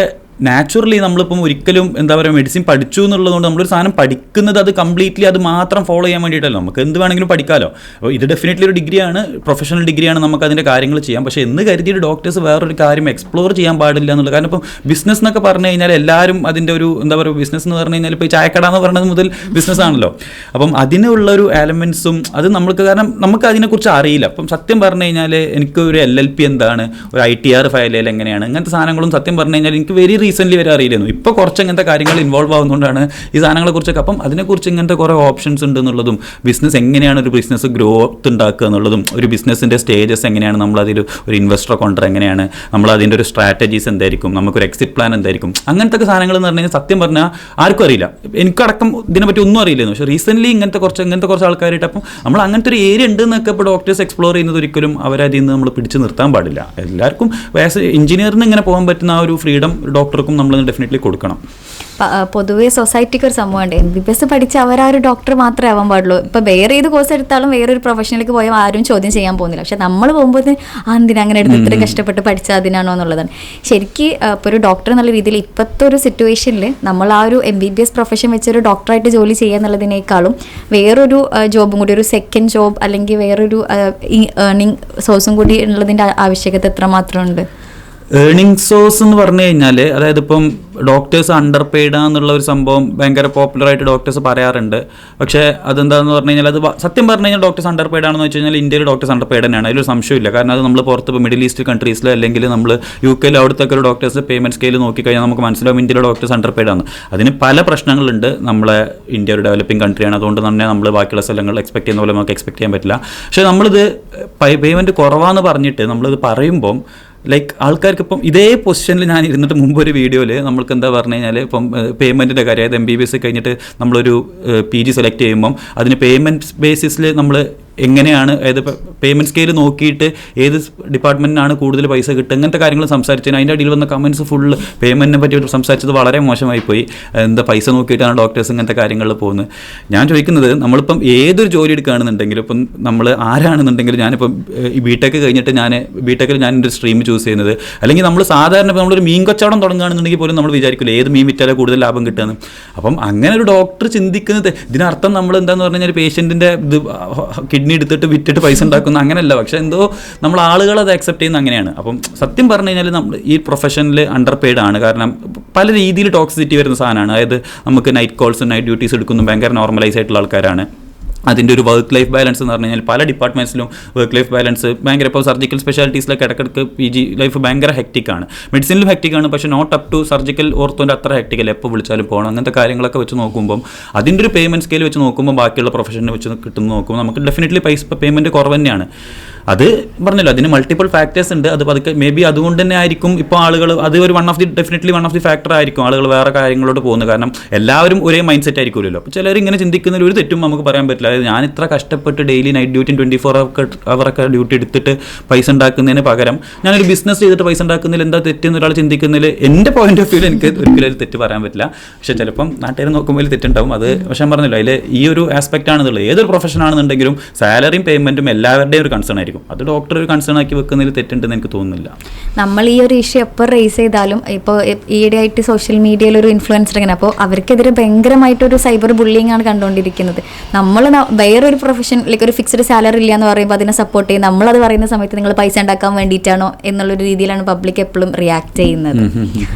നാച്ചുറലി നമ്മളിപ്പം ഒരിക്കലും എന്താ പറയുക മെഡിസിൻ പഠിച്ചു എന്നുള്ളതുകൊണ്ട് നമ്മളൊരു സാധനം പഠിക്കുന്നത് അത് കംപ്ലീറ്റ്ലി അത് മാത്രം ഫോളോ ചെയ്യാൻ വേണ്ടിയിട്ടല്ലോ. നമുക്ക് എന്ത് വേണമെങ്കിലും പഠിക്കാമല്ലോ. അപ്പോൾ ഇത് ഡെഫിനറ്റ്ലി ഒരു ഡിഗ്രിയാണ്, പ്രൊഫഷണൽ ഡിഗ്രിയാണ്, നമുക്ക് അതിൻ്റെ കാര്യങ്ങൾ ചെയ്യാം. പക്ഷേ എന്ന് കരുതിയിട്ട് ഡോക്ടേഴ്സ് വേറൊരു കാര്യം എക്സ്പ്ലോർ ചെയ്യാൻ പാടില്ല എന്നുള്ളത്. കാരണം ഇപ്പം ബിസിനസ് എന്നൊക്കെ പറഞ്ഞു കഴിഞ്ഞാൽ എല്ലാവരും അതിൻ്റെ ഒരു എന്താ പറയുക ബിസിനസ് എന്ന് പറഞ്ഞു കഴിഞ്ഞാൽ ഇപ്പോൾ ഈ ചായക്കട എന്ന് പറയുന്നത് മുതൽ ബിസിനസ് ആണല്ലോ. അപ്പം അതിനുള്ളൊരു എലമെൻസും അത് നമുക്ക് കാരണം നമുക്ക് അതിനെക്കുറിച്ച് അറിയില്ല. അപ്പം സത്യം പറഞ്ഞു കഴിഞ്ഞാൽ എനിക്ക് ഒരു LLP എന്താണ്, ഒരു ITR ഫയൽ ചെയ്യൽ എങ്ങനെയാണ്, അങ്ങനത്തെ സാധനങ്ങളും സത്യം പറഞ്ഞു കഴിഞ്ഞാൽ എനിക്ക് വെരി റീസെൻ്റ്ലി വരെ അറിയില്ലായിരുന്നു. ഇപ്പോൾ കുറച്ച് അങ്ങനത്തെ കാര്യങ്ങൾ ഇൻവോൾവ് ആവുന്നതുകൊണ്ടാണ് ഈ സാധനങ്ങളെക്കുറിച്ചൊക്കെ. അപ്പം അതിനെക്കുറിച്ച് ഇങ്ങനത്തെ കുറേ ഓപ്ഷൻസ് ഉണ്ട് എന്നുള്ളതും ബിസിനസ് എങ്ങനെയാണ് ഒരു ബിസിനസ് ഗ്രോത്ത് ഉണ്ടാക്കുക എന്നുള്ളതും ഒരു ബിസിനസ്സിൻ്റെ സ്റ്റേജസ് എങ്ങനെയാണ്, നമ്മളതിൽ ഒരു ഇൻവെസ്റ്ററെ കൊണ്ടുവരിക എങ്ങനെയാണ്, നമ്മളതിൻ്റെ ഒരു സ്ട്രാറ്റജീസ് എന്തായിരിക്കും, നമുക്കൊരു എക്സിറ്റ് പ്ലാൻ എന്തായിരിക്കും, അങ്ങനത്തെ സാധനങ്ങൾ എന്ന് പറഞ്ഞു കഴിഞ്ഞാൽ സത്യം പറഞ്ഞാൽ ആർക്കും അറിയില്ല. എനിക്കടക്കം ഇതിനെപ്പറ്റി ഒന്നും അറിയില്ലായിരുന്നു. പക്ഷേ റീസെൻ്റ്ലി ഇങ്ങനത്തെ കുറച്ച് ആൾക്കാരായിട്ട് അപ്പം നമ്മൾ അങ്ങനത്തെ ഒരു ഏരിയ ഉണ്ട് എന്നൊക്കെ ഇപ്പോൾ ഡോക്ടേഴ്സ് എക്സ്പ്ലോർ ചെയ്യുന്നത് ഒരിക്കലും അവരതിൽ നിന്ന് നമ്മൾ പിടിച്ച് നിർത്താൻ പാടില്ല. എല്ലാവർക്കും എഞ്ചിനീയറിന് ഇങ്ങനെ പോകാൻ പറ്റുന്ന ആ ഒരു ഫ്രീഡം ഡോക്ടർക്കും നമ്മൾ ഡെഫിനറ്റ്ലി കൊടുക്കണം.
പൊതുവേ സൊസൈറ്റിക്ക് ഒരു സംഭവമുണ്ട്, MBBS പഠിച്ച് അവരാ ഒരു ഡോക്ടർ മാത്രമേ ആവാൻ പാടുള്ളൂ. ഇപ്പോൾ വേറെ ഏത് കോഴ്സ് എടുത്താലും വേറൊരു പ്രൊഫഷനിലേക്ക് പോയാൽ ആരും ചോദ്യം ചെയ്യാൻ പോകുന്നില്ല. പക്ഷെ നമ്മൾ പോകുമ്പോൾ എന്തിനാ അങ്ങനെ എടുത്ത് ഇത്രയും കഷ്ടപ്പെട്ട് പഠിച്ചാൽ അതിനാണോ എന്നുള്ളതാണ്. ശരിക്കും ഇപ്പോൾ ഒരു ഡോക്ടർ എന്നുള്ള രീതിയിൽ ഇപ്പോഴത്തെ ഒരു സിറ്റുവേഷനിൽ നമ്മൾ ആ ഒരു MBBS പ്രൊഫഷൻ വെച്ചൊരു ഡോക്ടറായിട്ട് ജോലി ചെയ്യുക എന്നുള്ളതിനേക്കാളും വേറൊരു ജോബും കൂടി, ഒരു സെക്കൻഡ് ജോബ് അല്ലെങ്കിൽ വേറൊരു ഏർണിംഗ് സോഴ്സും കൂടി ഉള്ളതിൻ്റെ ആവശ്യകത എത്രമാത്രം ഉണ്ട്?
ഏർണിംഗ് സോഴ്സ് എന്ന് പറഞ്ഞു കഴിഞ്ഞാൽ അതായത് ഇപ്പം ഡോക്ടേഴ്സ് അണ്ടർ പെയ്ഡ് എന്നുള്ള ഒരു സംഭവം ഭയങ്കര പോപ്പുലറായിട്ട് ഡോക്ടേഴ്സ് പറയാറുണ്ട്. പക്ഷേ അതെന്താണെന്ന് പറഞ്ഞു കഴിഞ്ഞാൽ അത് സത്യം പറഞ്ഞു കഴിഞ്ഞാൽ ഡോക്ടേഴ്സ് അണ്ടർ പെയ്ഡ് ആണെന്ന് വെച്ച് കഴിഞ്ഞാൽ ഇന്ത്യയിൽ ഡോക്ടേഴ്സ് അണ്ടർ പെയ്ഡ് തന്നെയാണ്, അതിലൊരു സംശയമില്ല. കാരണം അത് നമ്മൾ പുറത്ത് ഇപ്പോൾ മിഡിൽ ഈസ്റ്റ് കൺട്രീസിൽ അല്ലെങ്കിൽ നമ്മൾ UK അവിടുത്തെ ഒരു ഡോക്ടേഴ്സ് പേയ്മെൻറ്റ് സ്കെയിൽ നോക്കിക്കഴിഞ്ഞാൽ നമുക്ക് മനസ്സിലാവും ഇന്ത്യയിലെ ഡോക്ടേഴ്സ് അണ്ടർ പെയ്ഡ് ആണ്. അതിന് പല പ്രശ്നങ്ങളുണ്ട്. നമ്മളെ ഇന്ത്യ ഒരു ഡെവലപ്പിംഗ് കൺട്രിയാണ്, അതുകൊണ്ട് തന്നെ നമ്മൾ ബാക്കിയുള്ള സ്ഥലങ്ങൾ എക്സ്പെക്ട് ചെയ്യുന്ന പോലെ നമുക്ക് എക്സ്പെക്ട് ചെയ്യാൻ പറ്റില്ല. പക്ഷേ നമ്മളിത് പേയ്മെൻറ്റ് കുറവാന്ന് പറഞ്ഞിട്ട് നമ്മളിത് പറയുമ്പം ലൈക്ക് ആൾക്കാർക്ക് ഇപ്പം ഇതേ പൊസിഷനിൽ ഞാൻ ഇരുന്നിട്ട് മുമ്പ് ഒരു വീഡിയോയിൽ നമ്മൾക്ക് എന്താ പറഞ്ഞു കഴിഞ്ഞാൽ ഇപ്പം പേയ്മെൻറ്റിൻ്റെ കാര്യം, അതായത് MBBS കഴിഞ്ഞിട്ട് നമ്മളൊരു PG സെലക്ട് ചെയ്യുമ്പം അതിന് പേയ്മെൻറ്റ് ബേസിസിൽ നമ്മൾ എങ്ങനെയാണ് അതായത് പേയ്മെൻറ്റ് സ്കെയിൽ നോക്കിയിട്ട് ഏത് ഡിപ്പാർട്ട്മെൻറ്റിനാണ് കൂടുതൽ പൈസ കിട്ടുക, അങ്ങനത്തെ കാര്യങ്ങൾ സംസാരിച്ചതിന് അതിൻ്റെ അടിയിൽ വന്ന കമൻറ്റ്സ് ഫുള്ള് പേയ്മെൻറ്റിനെ പറ്റി സംസാരിച്ചത് വളരെ മോശമായി പോയി. എന്താ പൈസ നോക്കിയിട്ടാണ് ഡോക്ടേഴ്സ് ഇങ്ങനത്തെ കാര്യങ്ങളിൽ പോകുന്നത്. ഞാൻ ചോദിക്കുന്നത്, നമ്മളിപ്പം ഏതൊരു ജോലി എടുക്കുകയാണെന്നുണ്ടെങ്കിലും ഇപ്പം നമ്മൾ ആരാണെന്നുണ്ടെങ്കിലും, ഞാനിപ്പം ഈ ബിടെക് കഴിഞ്ഞിട്ട് ബിടെക്കിൽ ഞാൻ എൻ്റെ സ്ട്രീം ചൂസ് ചെയ്യുന്നത്, അല്ലെങ്കിൽ നമ്മൾ സാധാരണ ഇപ്പോൾ നമ്മളൊരു മീൻ കച്ചവടം തുടങ്ങുകയാണെന്നുണ്ടെങ്കിൽ പോലും നമ്മൾ വിചാരിക്കില്ല ഏത് മീൻ വിറ്റാലേ കൂടുതൽ ലാഭം കിട്ടുകയെന്ന്. അപ്പം അങ്ങനെ ഒരു ഡോക്ടർ ചിന്തിക്കുന്നത്, ഇതിനർത്ഥം നമ്മൾ എന്താന്ന് പറഞ്ഞു കഴിഞ്ഞാൽ പേഷ്യൻറ്റിൻ്റെ ഇത് കിഡ്നി എടുത്തിട്ട് വിറ്റിട്ട് പൈസ ഉണ്ടാക്കുന്ന അങ്ങനെയല്ല. പക്ഷേ എന്തോ നമ്മൾ ആളുകൾ അത് അക്സെപ്റ്റ് ചെയ്യുന്ന അങ്ങനെയാണ്. അപ്പം സത്യം പറഞ്ഞു കഴിഞ്ഞാൽ നമ്മൾ ഈ പ്രൊഫഷനിൽ അണ്ടർ പെയ്ഡ് ആണ്. കാരണം പല രീതിയിൽ ടോക്സിസിറ്റി വരുന്ന സാധനമാണ്. അതായത് നമുക്ക് നൈറ്റ് കോൾസ് നൈറ്റ് ഡ്യൂട്ടീസ് എടുക്കുന്നു ഭയങ്കര നോർമലൈസ് ആയിട്ടുള്ള ആൾക്കാരാണ്. അതിൻ്റെ ഒരു വർക്ക് ലൈഫ് ബാലൻസ് എന്ന് പറഞ്ഞു കഴിഞ്ഞാൽ പല ഡിപ്പാർട്ട്മെൻറ്റ്സിലും വർക്ക് ലൈഫ് ബാലൻസ് ഭയങ്കര, ഇപ്പോൾ സർജിക്കൽ സ്പെഷ്യാലിറ്റീസിലൊക്കെ ഇടയ്ക്കിടയ്ക്ക് PG ലൈഫ് ഭയങ്കര ഹെക്റ്റിക്കാണ്. മെഡിസിനിലും ഹെക്റ്റിക്കാണ്, പക്ഷേ നോട്ട് അപ് ടു സർജിക്കൽ ഓർത്തോൻ്റെ അത്ര ഹെക്റ്റിക്കല്ല. എപ്പോൾ വിളിച്ചാലും പോകണം. അങ്ങനത്തെ കാര്യങ്ങളൊക്കെ വെച്ച് നോക്കുമ്പം അതിൻ്റെ ഒരു പേയ്മെൻറ്റ് സ്കെയിൽ വെച്ച് നോക്കുമ്പോൾ ബാക്കിയുള്ള പ്രൊഫഷനെ വെച്ച് കിട്ടുന്ന നോക്കുമ്പോൾ നമുക്ക് ഡെഫിനറ്റ്ലി പേയ്മെൻറ്റ് കുറവ് തന്നെയാണ്. അത് പറഞ്ഞല്ലോ, അതിന് മൾട്ടിപ്പിൾ ഫാക്ടേഴ്സ് ഉണ്ട്. അത് പതുക്കെ മേ ബി അതുകൊണ്ട് തന്നെ ആയിരിക്കും ഇപ്പോൾ ആളുകൾ, അത് ഒരു definitely one of the factor ആയിരിക്കും ആളുകൾ വേറെ കാര്യങ്ങളോട് പോകുന്നത്. കാരണം എല്ലാവരും ഒരേ മൈൻഡ് സെറ്റ് ആയിരിക്കുമല്ലോ. അപ്പോൾ ചിലർ ഇങ്ങനെ ചിന്തിക്കുന്നതിൽ ഒരു തെറ്റും നമുക്ക് പറയാൻ പറ്റില്ല. അതായത് ഞാൻ ഇത്ര കഷ്ടപ്പെട്ട് ഡെയിലി നൈറ്റ് ഡ്യൂട്ടി 24 അവറൊക്കെ ഡ്യൂട്ടി എടുത്തിട്ട് പൈസ ഉണ്ടാക്കുന്നതിന് പകരം ഞാനൊരു ബിസിനസ് ചെയ്തിട്ട് പൈസ ഉണ്ടാക്കുന്നതിൽ എന്താ തെറ്റെന്ന് ഒരാൾ ചിന്തിക്കുന്നതിൽ എൻ്റെ പോയിന്റ് ഓഫ് വ്യൂവിൽ എനിക്ക് ഒരിക്കലും ഒരു തെറ്റ് പറയാൻ പറ്റില്ല. പക്ഷേ ചിലപ്പം നാട്ടുകാർ നോക്കുമ്പോൾ തെറ്റുണ്ടാവും. അത് പക്ഷേ ഞാൻ പറഞ്ഞല്ലോ, അതിൽ ഈ ഒരു ആസ്പെക്റ്റ് ആണെന്നുള്ളത്. ഏതൊരു പ്രൊഫഷൻ ആണെന്നുണ്ടെങ്കിലും സാലറിയും പേയ്മെൻറ്റും എല്ലാവരുടെയും ഒരു കൺസേൺ ആയിരിക്കും. അത് ഡോക്ടർ ഒരു കൺസേൺ ആക്കി വെക്കുന്നതിൽ തെറ്റുണ്ടെന്ന് എനിക്ക് തോന്നുന്നില്ല.
നമ്മൾ ഈ ഒരു ഇഷ്യൂ എപ്പോൾ റേസ് ചെയ്താലും, ഇപ്പോൾ ഈയിടെയായിട്ട് സോഷ്യൽ മീഡിയയിൽ ഒരു ഇൻഫ്ലുവൻസർ ഇങ്ങനെ, അപ്പോൾ അവർക്കെതിരെ ഭയങ്കരമായിട്ടൊരു സൈബർ ബുള്ളിങ് ആണ് കണ്ടുകൊണ്ടിരിക്കുന്നത്. നമ്മൾ വേറൊരു പ്രൊഫഷൻ ലൈക്ക് ഒരു ഫിക്സ്ഡ് സാലറി ഇല്ല എന്ന് പറയുമ്പോൾ അതിനെ സപ്പോർട്ട് ചെയ്യും. നമ്മളത് പറയുന്ന സമയത്ത് നിങ്ങൾ പൈസ ഉണ്ടാക്കാൻ വേണ്ടിയിട്ടാണോ എന്നുള്ളൊരു രീതിയിലാണ് പബ്ലിക് എപ്പോഴും റിയാക്ട് ചെയ്യുന്നത്.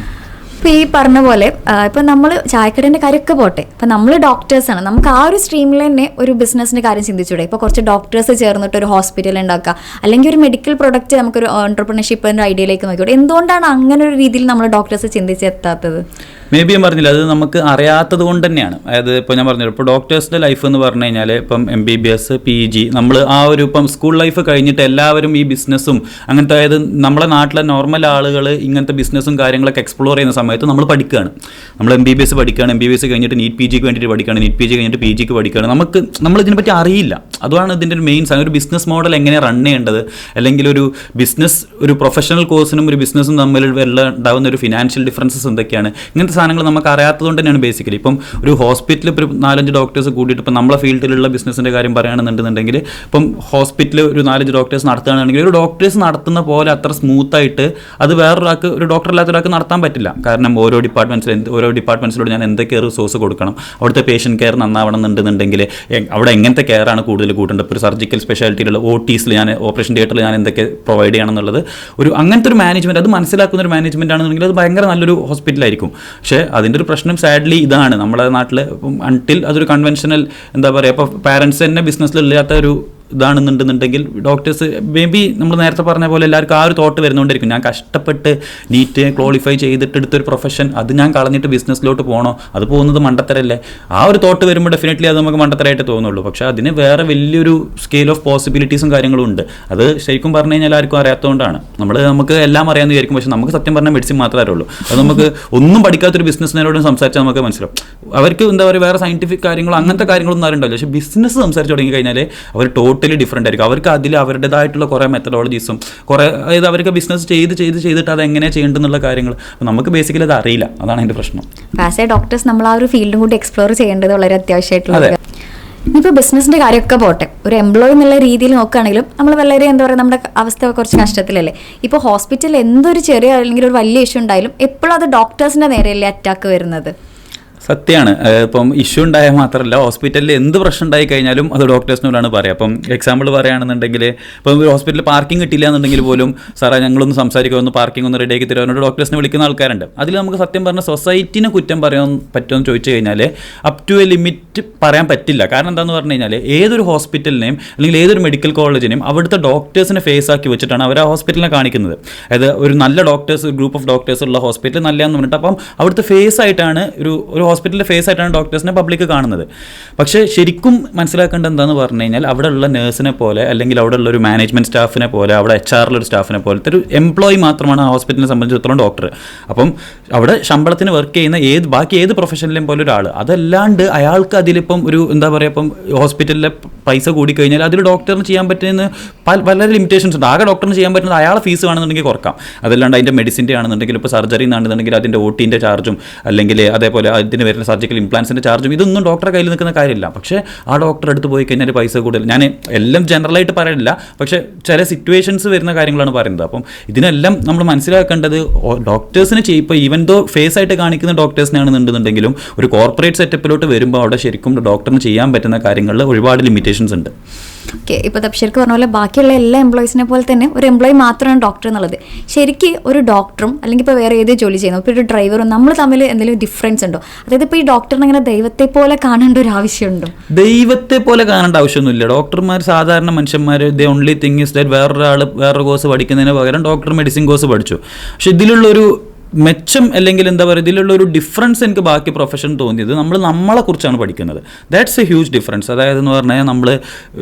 ഇപ്പോൾ ഈ പറഞ്ഞ പോലെ ഇപ്പം നമ്മൾ ചായക്കടേൻ്റെ കാര്യമൊക്കെ പോട്ടെ, ഇപ്പം നമ്മൾ ഡോക്ടേഴ്സാണ്, നമുക്ക് ആ ഒരു സ്ട്രീമിൽ തന്നെ ഒരു ബിസിനസ്സിൻ്റെ കാര്യം ചിന്തിച്ചൂടെ? ഇപ്പോൾ കുറച്ച് ഡോക്ടേഴ്സ് ചേർന്നിട്ട് ഒരു ഹോസ്പിറ്റൽ ഉണ്ടാക്കുക, അല്ലെങ്കിൽ ഒരു മെഡിക്കൽ പ്രൊഡക്റ്റ് നമുക്കൊരു ഓൺടർപ്രണർഷിപ്പിൻ്റെ ഐഡിയയിലേക്ക് നോക്കിയോട്ടെ. എന്തുകൊണ്ടാണ് അങ്ങനെ ഒരു രീതിയിൽ നമ്മൾ ഡോക്ടേഴ്സ് ചിന്തിച്ചെത്താത്തത്?
മേ ബി ഞാൻ പറഞ്ഞില്ല, അത് നമുക്ക് അറിയാത്തത് കൊണ്ട് തന്നെയാണ്. അതായത് ഇപ്പോൾ ഞാൻ പറഞ്ഞല്ലോ, ഇപ്പോൾ ഡോക്ടേഴ്സിൻ്റെ ലൈഫ് എന്ന് പറഞ്ഞു കഴിഞ്ഞാൽ ഇപ്പം MBBS PG നമ്മൾ ആ ഒരു ഇപ്പം സ്കൂൾ ലൈഫ് കഴിഞ്ഞിട്ട് എല്ലാവരും ഈ ബിസിനസ്സും അങ്ങനത്തെ, അതായത് നമ്മളെ നാട്ടിലെ നോർമൽ ആളുകൾ ഇങ്ങനത്തെ ബിസിനസ്സും കാര്യങ്ങളൊക്കെ എക്സ്പ്ലോർ ചെയ്യുന്ന സമയത്ത് നമ്മൾ പഠിക്കുകയാണ്. നമ്മൾ MBBS പഠിക്കുകയാണ്, MBBS കഴിഞ്ഞിട്ട് നീറ്റ് PGക്ക് വേണ്ടിയിട്ട് പഠിക്കുകയാണ്, നീറ്റ് PG കഴിഞ്ഞിട്ട് PGക്ക് പഠിക്കുകയാണ്. നമ്മളിതിനെപ്പറ്റി അറിയില്ല. അതാണ് ഇതിൻ്റെ ഒരു മെയിൻ സാധനം. ഒരു ബിസിനസ് മോഡൽ എങ്ങനെ റൺ ചെയ്യേണ്ടത്, അല്ലെങ്കിൽ ഒരു ബിസിനസ്, ഒരു പ്രൊഫഷണൽ കോഴ്സിനും ഒരു ബിസിനസ്സും തമ്മിൽ ഉണ്ടാകുന്ന ഒരു ഫിനാൻഷ്യൽ ഡിഫറൻസസ് എന്തൊക്കെയാണ്, ഇങ്ങനത്തെ സാധനങ്ങൾ നമുക്ക് അറിയാത്തതുകൊണ്ട് തന്നെയാണ് ബേസിക്കലി. ഇപ്പം ഒരു ഹോസ്പിറ്റലിൽ ഇപ്പോൾ 4-5 ഡോക്ടേഴ്സ് കൂടിയിട്ട് ഇപ്പം നമ്മളെ ഫീൽഡിലുള്ള ബിസിനസ്സിൻ്റെ കാര്യം പറയുകയാണെന്നുണ്ടെങ്കിൽ ഇപ്പം ഹോസ്പിറ്റലിൽ ഒരു 4-5 ഡോക്ടേഴ്സ് നടത്തുകയാണെങ്കിൽ ഒരു ഡോക്ടേഴ്സ് നടത്തുന്ന പോലെ അത്ര സ്മൂത്തായിട്ട് അത് വേറൊരാൾക്ക്, ഒരു ഡോക്ടർ അല്ലാത്ത ഒരാൾക്ക് നടത്താൻ പറ്റില്ല. കാരണം ഓരോ ഡിപ്പാർട്ട്മെൻറ്റ്സിലൂടെ ഞാൻ എന്തൊക്കെ റിസോഴ്സ് കൊടുക്കണം, അവിടുത്തെ പേഷ്യൻ്റ് കെയർ നന്നാവണം എന്നുണ്ടെങ്കിൽ അവിടെ എങ്ങനത്തെ കെയറാണ് കൂടുതൽ കൂട്ടേണ്ടത്. ഇപ്പോൾ ഒരു സർജിക്കൽ സ്പെഷ്യാലിറ്റിയിലുള്ള OTസിൽ ഞാൻ, ഓപ്പറേഷൻ തിയേറ്ററിൽ ഞാൻ എന്തൊക്കെ പ്രൊവൈഡ് ചെയ്യണം എന്നുള്ളത് അങ്ങനത്തെ ഒരു മാനേജ്മെൻറ്റ്, അത് മനസ്സിലാക്കുന്ന ഒരു മാനേജ്മെൻറ്റ് ആണെന്നുണ്ടെങ്കിൽ അത് ഭയങ്കര നല്ലൊരു ഹോസ്പിറ്റലായിരിക്കും. പക്ഷേ അതിൻ്റെ ഒരു പ്രശ്നം സാഡ്ലി ഇതാണ്, നമ്മുടെ നാട്ടിൽ അൺടിൽ അതൊരു കൺവെൻഷനൽ എന്താ പറയുക, ഇപ്പോൾ പാരൻസ് തന്നെ ബിസിനസ്സിലില്ലാത്ത ഒരു ഇതാണെന്നുണ്ടെന്നുണ്ടെങ്കിൽ ഡോക്ടേഴ്സ് മേ ബി നമ്മൾ നേരത്തെ പറഞ്ഞ പോലെ എല്ലാവർക്കും ആ ഒരു തോട്ട് വരുന്നുകൊണ്ടിരിക്കും. ഞാൻ കഷ്ടപ്പെട്ട് നീറ്റ് ക്വാളിഫൈ ചെയ്തിട്ട് എടുത്തൊരു പ്രൊഫഷൻ അത് ഞാൻ കളഞ്ഞിട്ട് ബിസിനസ്സിലോട്ട് പോകണോ, അത് പോകുന്നത് മണ്ടത്തരല്ലേ? ആ ഒരു തോട്ട് വരുമ്പോൾ ഡെഫിനറ്റ്ലി അത് നമുക്ക് മണ്ടത്തരമായിട്ട് തോന്നുള്ളൂ. പക്ഷേ അതിന് വേറെ വലിയൊരു സ്കെയിൽ ഓഫ് പോസിബിലിറ്റീസും കാര്യങ്ങളും ഉണ്ട്. അത് ശരിക്കും പറഞ്ഞു കഴിഞ്ഞാൽ ആർക്കും അറിയാത്തതുകൊണ്ടാണ്. നമുക്ക് എല്ലാം അറിയാമെന്ന് വിചാരിക്കും, പക്ഷേ നമുക്ക് സത്യം പറഞ്ഞാൽ മെഡിസിൻ മാത്രമേ അറിയുള്ളൂ. അത് നമുക്ക് ഒന്നും പഠിക്കാത്തൊരു ബിസിനസ്സിനോടും സംസാരിച്ചാൽ നമുക്ക് മനസ്സിലാവും. അവർക്ക് എന്താ പറയുക, വേറെ സയൻറ്റിഫിക് കാര്യങ്ങളോ അങ്ങനത്തെ കാര്യങ്ങളൊന്നും അറിയണ്ടല്ലോ. പക്ഷേ ബിസിനസ് സംസാരിച്ച് തുടങ്ങി കഴിഞ്ഞാൽ അവർ ടോട്ടലി ഡിഫറെൻ്റ് ആയിരിക്കും. അവർക്ക് അതിൽ അവരുടേതായിട്ടുള്ള കുറേ മെത്തഡോളജീസും കുറേ, അതായത് അവർക്ക് ബിസിനസ് ചെയ്തിട്ട് അത് എങ്ങനെ ചെയ്യേണ്ടെന്നുള്ള കാര്യങ്ങൾ നമുക്ക് ബേസിക്കലി അത് അറിയില്ല. അതാണ് അതിൻ്റെ പ്രശ്നം. ആസ് എ
ഡോക്ടേഴ്സ് നമ്മൾ ആ ഒരു ഫീൽഡും കൂടി എക്സ്പ്ലോർ ചെയ്യേണ്ടത് വളരെ അത്യാവശ്യമായിട്ടുള്ളത്. ഇപ്പോൾ ബിസിനസ്സിൻ്റെ കാര്യമൊക്കെ പോട്ടെ, ഒരു എംപ്ലോയി എന്നുള്ള രീതിയിൽ നോക്കുകയാണെങ്കിലും നമ്മൾ വളരെ എന്താ പറയുക, നമ്മുടെ അവസ്ഥ കുറച്ച് കഷ്ടത്തിലല്ലേ. ഇപ്പോൾ ഹോസ്പിറ്റലിൽ എന്തൊരു ചെറിയ അല്ലെങ്കിൽ ഒരു വലിയ ഇഷ്യൂ ഉണ്ടായാലും എപ്പോഴും അത് ഡോക്ടേഴ്സിൻ്റെ നേരെയല്ലേ അറ്റാക്ക് വരുന്നത്?
സത്യമാണ്. ഇപ്പം ഇഷ്യൂ ഉണ്ടായാൽ മാത്രമല്ല, ഹോസ്പിറ്റലിൽ എന്ത് പ്രശ്നം ഉണ്ടായി കഴിഞ്ഞാലും അത് ഡോക്ടേഴ്സിനോടാണ് പറയുക. അപ്പം എക്സാമ്പിൾ പറയുകയാണെന്നുണ്ടെങ്കിൽ, ഇപ്പം ഒരു ഹോസ്പിറ്റലിൽ പാർക്കിംഗ് കിട്ടില്ല എന്നുണ്ടെങ്കിൽ പോലും സാറേ ഞങ്ങളൊന്ന് സംസാരിക്കുമെന്ന് പാർക്കിംഗ് ഒന്ന് റെഡിയാക്കി തരുമെന്നോട് ഡോക്ടേഴ്സിനെ വിളിക്കുന്ന ആൾക്കാരുണ്ട്. അതിൽ നമുക്ക് സത്യം പറഞ്ഞാൽ സൊസൈറ്റിനെ കുറ്റം പറയാൻ പറ്റുമെന്ന് ചോദിച്ചു കഴിഞ്ഞാൽ അപ് ടു എ ലിമിറ്റ് പറയാൻ പറ്റില്ല. കാരണം എന്താണെന്ന് പറഞ്ഞു കഴിഞ്ഞാൽ ഏതൊരു ഹോസ്പിറ്റലിനെയും അല്ലെങ്കിൽ ഏതൊരു മെഡിക്കൽ കോളേജിനെയും അവിടുത്തെ ഡോക്ടേഴ്സിനെ ഫേസ് ആക്കി വെച്ചിട്ടാണ് അവർ ആ ഹോസ്പിറ്റലിനെ കാണിക്കുന്നത്. അതായത് ഒരു നല്ല ഡോക്ടേഴ്സ്, ഗ്രൂപ്പ് ഓഫ് ഡോക്ടേഴ്സ് ഉള്ള ഹോസ്പിറ്റൽ നല്ലതെന്ന് പറഞ്ഞിട്ട് അപ്പം അവിടുത്തെ ഫേസ് ആയിട്ടാണ് ഒരു ഹോസ്പിറ്റലിൻ്റെ ഫേസ് ആയിട്ടാണ് ഡോക്ടേഴ്സിനെ പബ്ലിക് കാണുന്നത്. പക്ഷേ ശരിക്കും മനസ്സിലാക്കേണ്ടത് എന്താണെന്ന് പറഞ്ഞു കഴിഞ്ഞാൽ അവിടെയുള്ള നേഴ്സിനെ പോലെ അല്ലെങ്കിൽ അവിടെയുള്ള ഒരു മാനേജ്മെൻറ്റ് സ്റ്റാഫിനെ പോലെ അവിടെ HR-ലുള്ള സ്റ്റാഫിനെ പോലത്തെ ഒരു എംപ്ലോയി മാത്രമാണ് ആ ഹോസ്പിറ്റലിനെ സംബന്ധിച്ചിടത്തോളം ഡോക്ടർ. അപ്പം അവിടെ ശമ്പളത്തിന് വർക്ക് ചെയ്യുന്ന ബാക്കി ഏത് പ്രൊഫഷനിലെയും പോലെ ഒരാൾ, അതല്ലാണ്ട് അയാൾക്ക് അതിലിപ്പം ഒരു എന്താ പറയുക, ഇപ്പം ഹോസ്പിറ്റലിലെ പൈസ കൂടിക്കഴിഞ്ഞാൽ അതിൽ ഡോക്ടറിന് ചെയ്യാൻ പറ്റുന്ന വളരെ ലിമിറ്റേഷൻസ് ഉണ്ട്. ആകെ ഡോക്ടറിന് ചെയ്യാൻ പറ്റുന്നത് അയാളെ ഫീസ് ആണെന്നുണ്ടെങ്കിൽ കുറക്കാം, അതല്ലാണ്ട് അതിൻ്റെ മെഡിസിൻ്റെ ആണെന്നുണ്ടെങ്കിൽ ഇപ്പോൾ സർജറി ആണെന്നുണ്ടെങ്കിൽ അതിൻ്റെ OT-ൻ്റെ ചാർജും അല്ലെങ്കിൽ അതേപോലെ അതിന് വരുന്ന സർജിക്കൽ ഇംപ്ലാൻസിൻ്റെ ചാർജും ഇതൊന്നും ഡോക്ടറെ കയ്യിൽ നിൽക്കുന്ന കാര്യമില്ല. പക്ഷേ ആ ഡോക്ടറെ അടുത്ത് പോയി കഴിഞ്ഞാൽ പൈസ കൂടുതൽ. ഞാൻ എല്ലാം ജനറലായിട്ട് പറയില്ല, പക്ഷേ ചില സിറ്റുവേഷൻസ് വരുന്ന കാര്യങ്ങളാണ് പറയുന്നത്. അപ്പം ഇതിനെല്ലാം നമ്മൾ മനസ്സിലാക്കേണ്ടത് ഡോക്ടേഴ്സിന് ഇപ്പോൾ ഈവൻ ദോ ഫേസ് ആയിട്ട് കാണിക്കുന്ന ഡോക്ടേഴ്സിനാണെന്നുണ്ടെങ്കിലും ഒരു കോർപ്പറേറ്റ് സെറ്റപ്പിലോട്ട് വരുമ്പോൾ അവിടെ ശരിക്കും ഡോക്ടറിന് ചെയ്യാൻ പറ്റുന്ന കാര്യങ്ങളിൽ ഒരുപാട് ലിമിറ്റേഷൻസ് ഉണ്ട്.
ഓക്കെ, ഇപ്പോൾ തബ്ഷീർക്ക് പറഞ്ഞ പോലെ ബാക്കിയുള്ള എല്ലാ എംപ്ലോയീസിനെ പോലെ തന്നെ ഒരു എംപ്ലോയി മാത്രമാണ് ഡോക്ടർ എന്നുള്ളത്. ശരിക്കും ഒരു ഡോക്ടറും അല്ലെങ്കിൽ ഇപ്പോൾ വേറെ ഏത് ജോലി ചെയ്യുന്നു, ഇപ്പോൾ ഒരു ഡ്രൈവറും നമ്മൾ തമ്മിൽ എന്തെങ്കിലും ഡിഫറൻസ് ഉണ്ടോ? അതായത് ഇപ്പോൾ ഈ ഡോക്ടറിനെ അങ്ങനെ ദൈവത്തെ പോലെ കാണേണ്ട ഒരു ആവശ്യമുണ്ടോ?
ദൈവത്തെ പോലെ കാണേണ്ട ആവശ്യമൊന്നുമില്ല. ഡോക്ടർമാർ സാധാരണ മനുഷ്യന്മാർ. The only thing is that വേറൊരു കോഴ്സ് പഠിക്കുന്നതിന് പകരം ഡോക്ടർ മെഡിസിൻ കോഴ്സ് പഠിച്ചു. പക്ഷെ ഇതിലുള്ളൊരു മെച്ചം അല്ലെങ്കിൽ എന്താ പറയുക, ഇതിലുള്ള ഒരു ഡിഫറൻസ് എനിക്ക് ബാക്കി പ്രൊഫഷൻ തോന്നിയത് നമ്മളെക്കുറിച്ചാണ് പഠിക്കുന്നത്. That's A huge difference. അതായത് എന്ന് പറഞ്ഞാൽ നമ്മൾ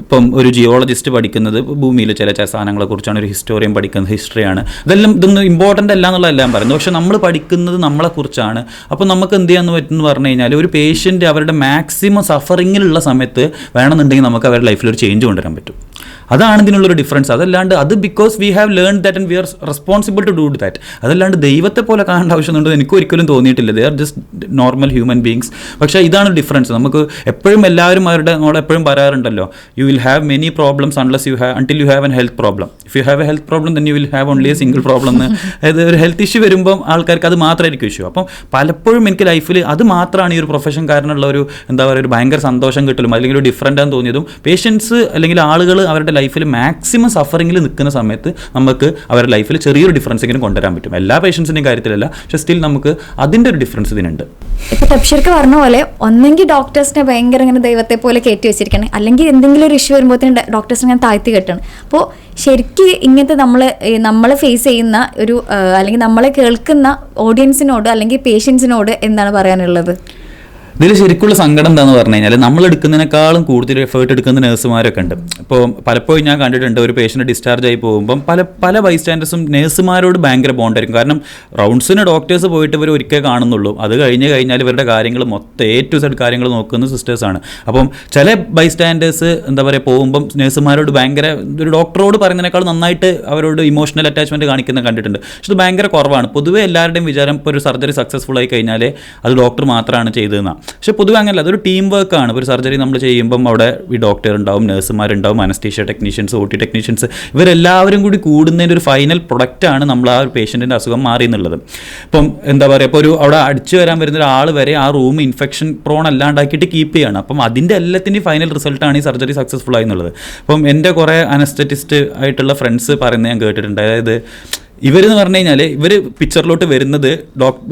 ഇപ്പം ഒരു ജിയോളജിസ്റ്റ് പഠിക്കുന്നത് ഭൂമിയിൽ ചില സാധനങ്ങളെക്കുറിച്ചാണ്, ഒരു ഹിസ്റ്റോറിയൻ പഠിക്കുന്നത് ഹിസ്റ്ററിയാണ്. ഇതൊന്നും ഇമ്പോർട്ടൻ്റ് അല്ല എന്നുള്ളതെല്ലാം പറയുന്നത്. പക്ഷേ നമ്മൾ പഠിക്കുന്നത് നമ്മളെക്കുറിച്ചാണ്. അപ്പോൾ നമുക്ക് എന്ത് ചെയ്യാൻ പറ്റുമെന്ന് പറഞ്ഞു കഴിഞ്ഞാൽ ഒരു പേഷ്യൻ്റ് അവരുടെ മാക്സിമം സഫറിങ്ങിലുള്ള സമയത്ത് വേണമെന്നുണ്ടെങ്കിൽ നമുക്ക് അവരുടെ ലൈഫിൽ ഒരു ചേഞ്ച് കൊണ്ടുവരാൻ പറ്റും. അതാണ് ഇതിനുള്ളൊരു ഡിഫറൻസ്. അതല്ലാണ്ട് അത് because we have learn that and we are responsible to do that. അതല്ലാണ്ട് ദൈവത്തെ പോലെ കാണേണ്ട ആവശ്യമുണ്ടെന്ന് എനിക്ക് ഒരിക്കലും തോന്നിയിട്ടില്ല. They are just normal human beings. പക്ഷേ ഇതാണ് ഡിഫറൻസ്. നമുക്ക് എപ്പോഴും എല്ലാവരും നമ്മളെപ്പോഴും പറയാറുണ്ടല്ലോ, you will have many problems until you have an health problem. If you have a health problem then you will have only a single problem എന്ന്. അതായത് ഒരു ഹെൽത്ത് ഇഷ്യൂ വരുമ്പം ആൾക്കാർക്ക് അത് മാത്രമായിരിക്കും ഇഷ്യൂ. അപ്പം പലപ്പോഴും എനിക്ക് ലൈഫിൽ അത് മാത്രമാണ് ഈ ഒരു പ്രൊഫഷൻ കാരണമുള്ള ഒരു എന്താ പറയുക ഒരു ഭയങ്കര സന്തോഷം കിട്ടലും അല്ലെങ്കിൽ ഒരു ഡിഫറൻ്റ് ആണെന്ന് തോന്നിയതും. പേഷ്യൻസ് അല്ലെങ്കിൽ ആളുകൾ അവരുടെ ലൈഫിൽ മാക്സിമം സഫറിങ്ങിൽ നിൽക്കുന്ന സമയത്ത് നമുക്ക് അവരുടെ ലൈഫിൽ ചെറിയൊരു ഡിഫറൻസ് എങ്കിലും കൊണ്ടുവരാൻ പറ്റും. എല്ലാ പേഷ്യൻസിൻ്റെയും കാര്യത്തിലല്ല, പക്ഷേ സ്റ്റിൽ നമുക്ക് അതിൻ്റെ ഒരു ഡിഫറൻസ് ഇതിനുണ്ട്.
ഇപ്പോൾ തബ്ഷീർക്ക് പറഞ്ഞ പോലെ ഒന്നെങ്കിൽ ഡോക്ടേഴ്സിനെ ഭയങ്കര ഇങ്ങനെ ദൈവത്തെ പോലെ കയറ്റി വെച്ചിരിക്കണം, അല്ലെങ്കിൽ എന്തെങ്കിലും ഒരു ഇഷ്യൂ വരുമ്പോഴത്തേന് ഡോക്ടേഴ്സിനെ ഇങ്ങനെ താഴ്ത്തി കെട്ടണം. അപ്പോൾ ശരിക്കും ഇങ്ങനത്തെ നമ്മൾ ഫേസ് ചെയ്യുന്ന ഒരു അല്ലെങ്കിൽ നമ്മളെ കേൾക്കുന്ന ഓഡിയൻസിനോട് അല്ലെങ്കിൽ പേഷ്യൻസിനോട് എന്താണ് പറയാനുള്ളത്?
ഇതിൽ ശരിക്കുള്ള സങ്കടം എന്താണെന്ന് പറഞ്ഞു കഴിഞ്ഞാൽ നമ്മൾ എടുക്കുന്നതിനേക്കാളും കൂടുതൽ എഫേർട്ട് എടുക്കുന്ന നഴ്സുമാരൊക്കെ ഉണ്ട്. ഇപ്പോൾ പലപ്പോഴും ഞാൻ കണ്ടിട്ടുണ്ട് ഒരു പേഷ്യൻ്റ് ഡിസ്ചാർജ് ആയി പോകുമ്പം പല ബൈസ്റ്റാൻഡേഴ്സും നഴ്സുമാരോട് ഭയങ്കര ബോണ്ടായിരിക്കും. കാരണം റൗണ്ട്സിന് ഡോക്ടേഴ്സ് പോയിട്ട് ഇവർ ഒരിക്കൽ കാണുന്നുള്ളൂ. അത് കഴിഞ്ഞാൽ ഇവരുടെ കാര്യങ്ങൾ മൊത്തം A to Z കാര്യങ്ങൾ നോക്കുന്ന സിസ്റ്റേഴ്സാണ്. അപ്പം ചില ബൈസ്റ്റാൻഡേഴ്സ് എന്താ പറയുക പോകുമ്പം നഴ്സുമാരോട് ഭയങ്കര ഒരു ഡോക്ടറോട് പറയുന്നതിനേക്കാൾ നന്നായിട്ട് അവരോട് ഇമോഷണൽ അറ്റാച്ച്മെൻറ്റ് കാണിക്കുന്നത് കണ്ടിട്ടുണ്ട്. പക്ഷെ ഇത് ഭയങ്കര കുറവാണ്. പൊതുവേ എല്ലാവരുടെയും വിചാരം ഇപ്പോൾ ഒരു സർജറി സക്സസ്ഫുൾ ആയി കഴിഞ്ഞാൽ അത് ഡോക്ടർ മാത്രമാണ് ചെയ്തതെന്നാണ്. പക്ഷേ പൊതുവെ അങ്ങനെയല്ല, അതൊരു ടീം വർക്കാണ്. ഒരു സർജറി നമ്മൾ ചെയ്യുമ്പം അവിടെ ഈ ഡോക്ടർ ഉണ്ടാവും, നഴ്സുമാരുണ്ടാവും, അനസ്തീഷ്യ ടെക്നീഷ്യൻസ്, OT ടെക്നീഷ്യൻസ്, ഇവരെല്ലാവരും കൂടി കൂടുന്നതിൻ്റെ ഒരു ഫൈനൽ പ്രൊഡക്റ്റാണ് നമ്മൾ ആ ഒരു പേഷ്യൻറ്റിൻ്റെ അസുഖം മാറി എന്നുള്ളത്. ഇപ്പം എന്താ പറയുക, ഇപ്പോൾ അവിടെ അടിച്ചു വരാൻ വരുന്ന ഒരാൾ വരെ ആ റൂം ഇൻഫെക്ഷൻ പ്രോൺ അല്ലാണ്ടാക്കിയിട്ട് കീപ്പ് ചെയ്യണം. അപ്പം അതിൻ്റെ എല്ലാത്തിൻ്റെയും ഫൈനൽ റിസൾട്ടാണ് ഈ സർജറി സക്സസ്ഫുൾ ആയി എന്നുള്ളത്. അപ്പം എൻ്റെ കുറേ അനസ്തറ്റിസ്റ്റ് ആയിട്ടുള്ള ഫ്രണ്ട്സ് പറയുന്നത് ഞാൻ കേട്ടിട്ടുണ്ട്. അതായത് ഇവരെന്ന് പറഞ്ഞു കഴിഞ്ഞാൽ ഇവർ പിക്ചറിലോട്ട് വരുന്നത്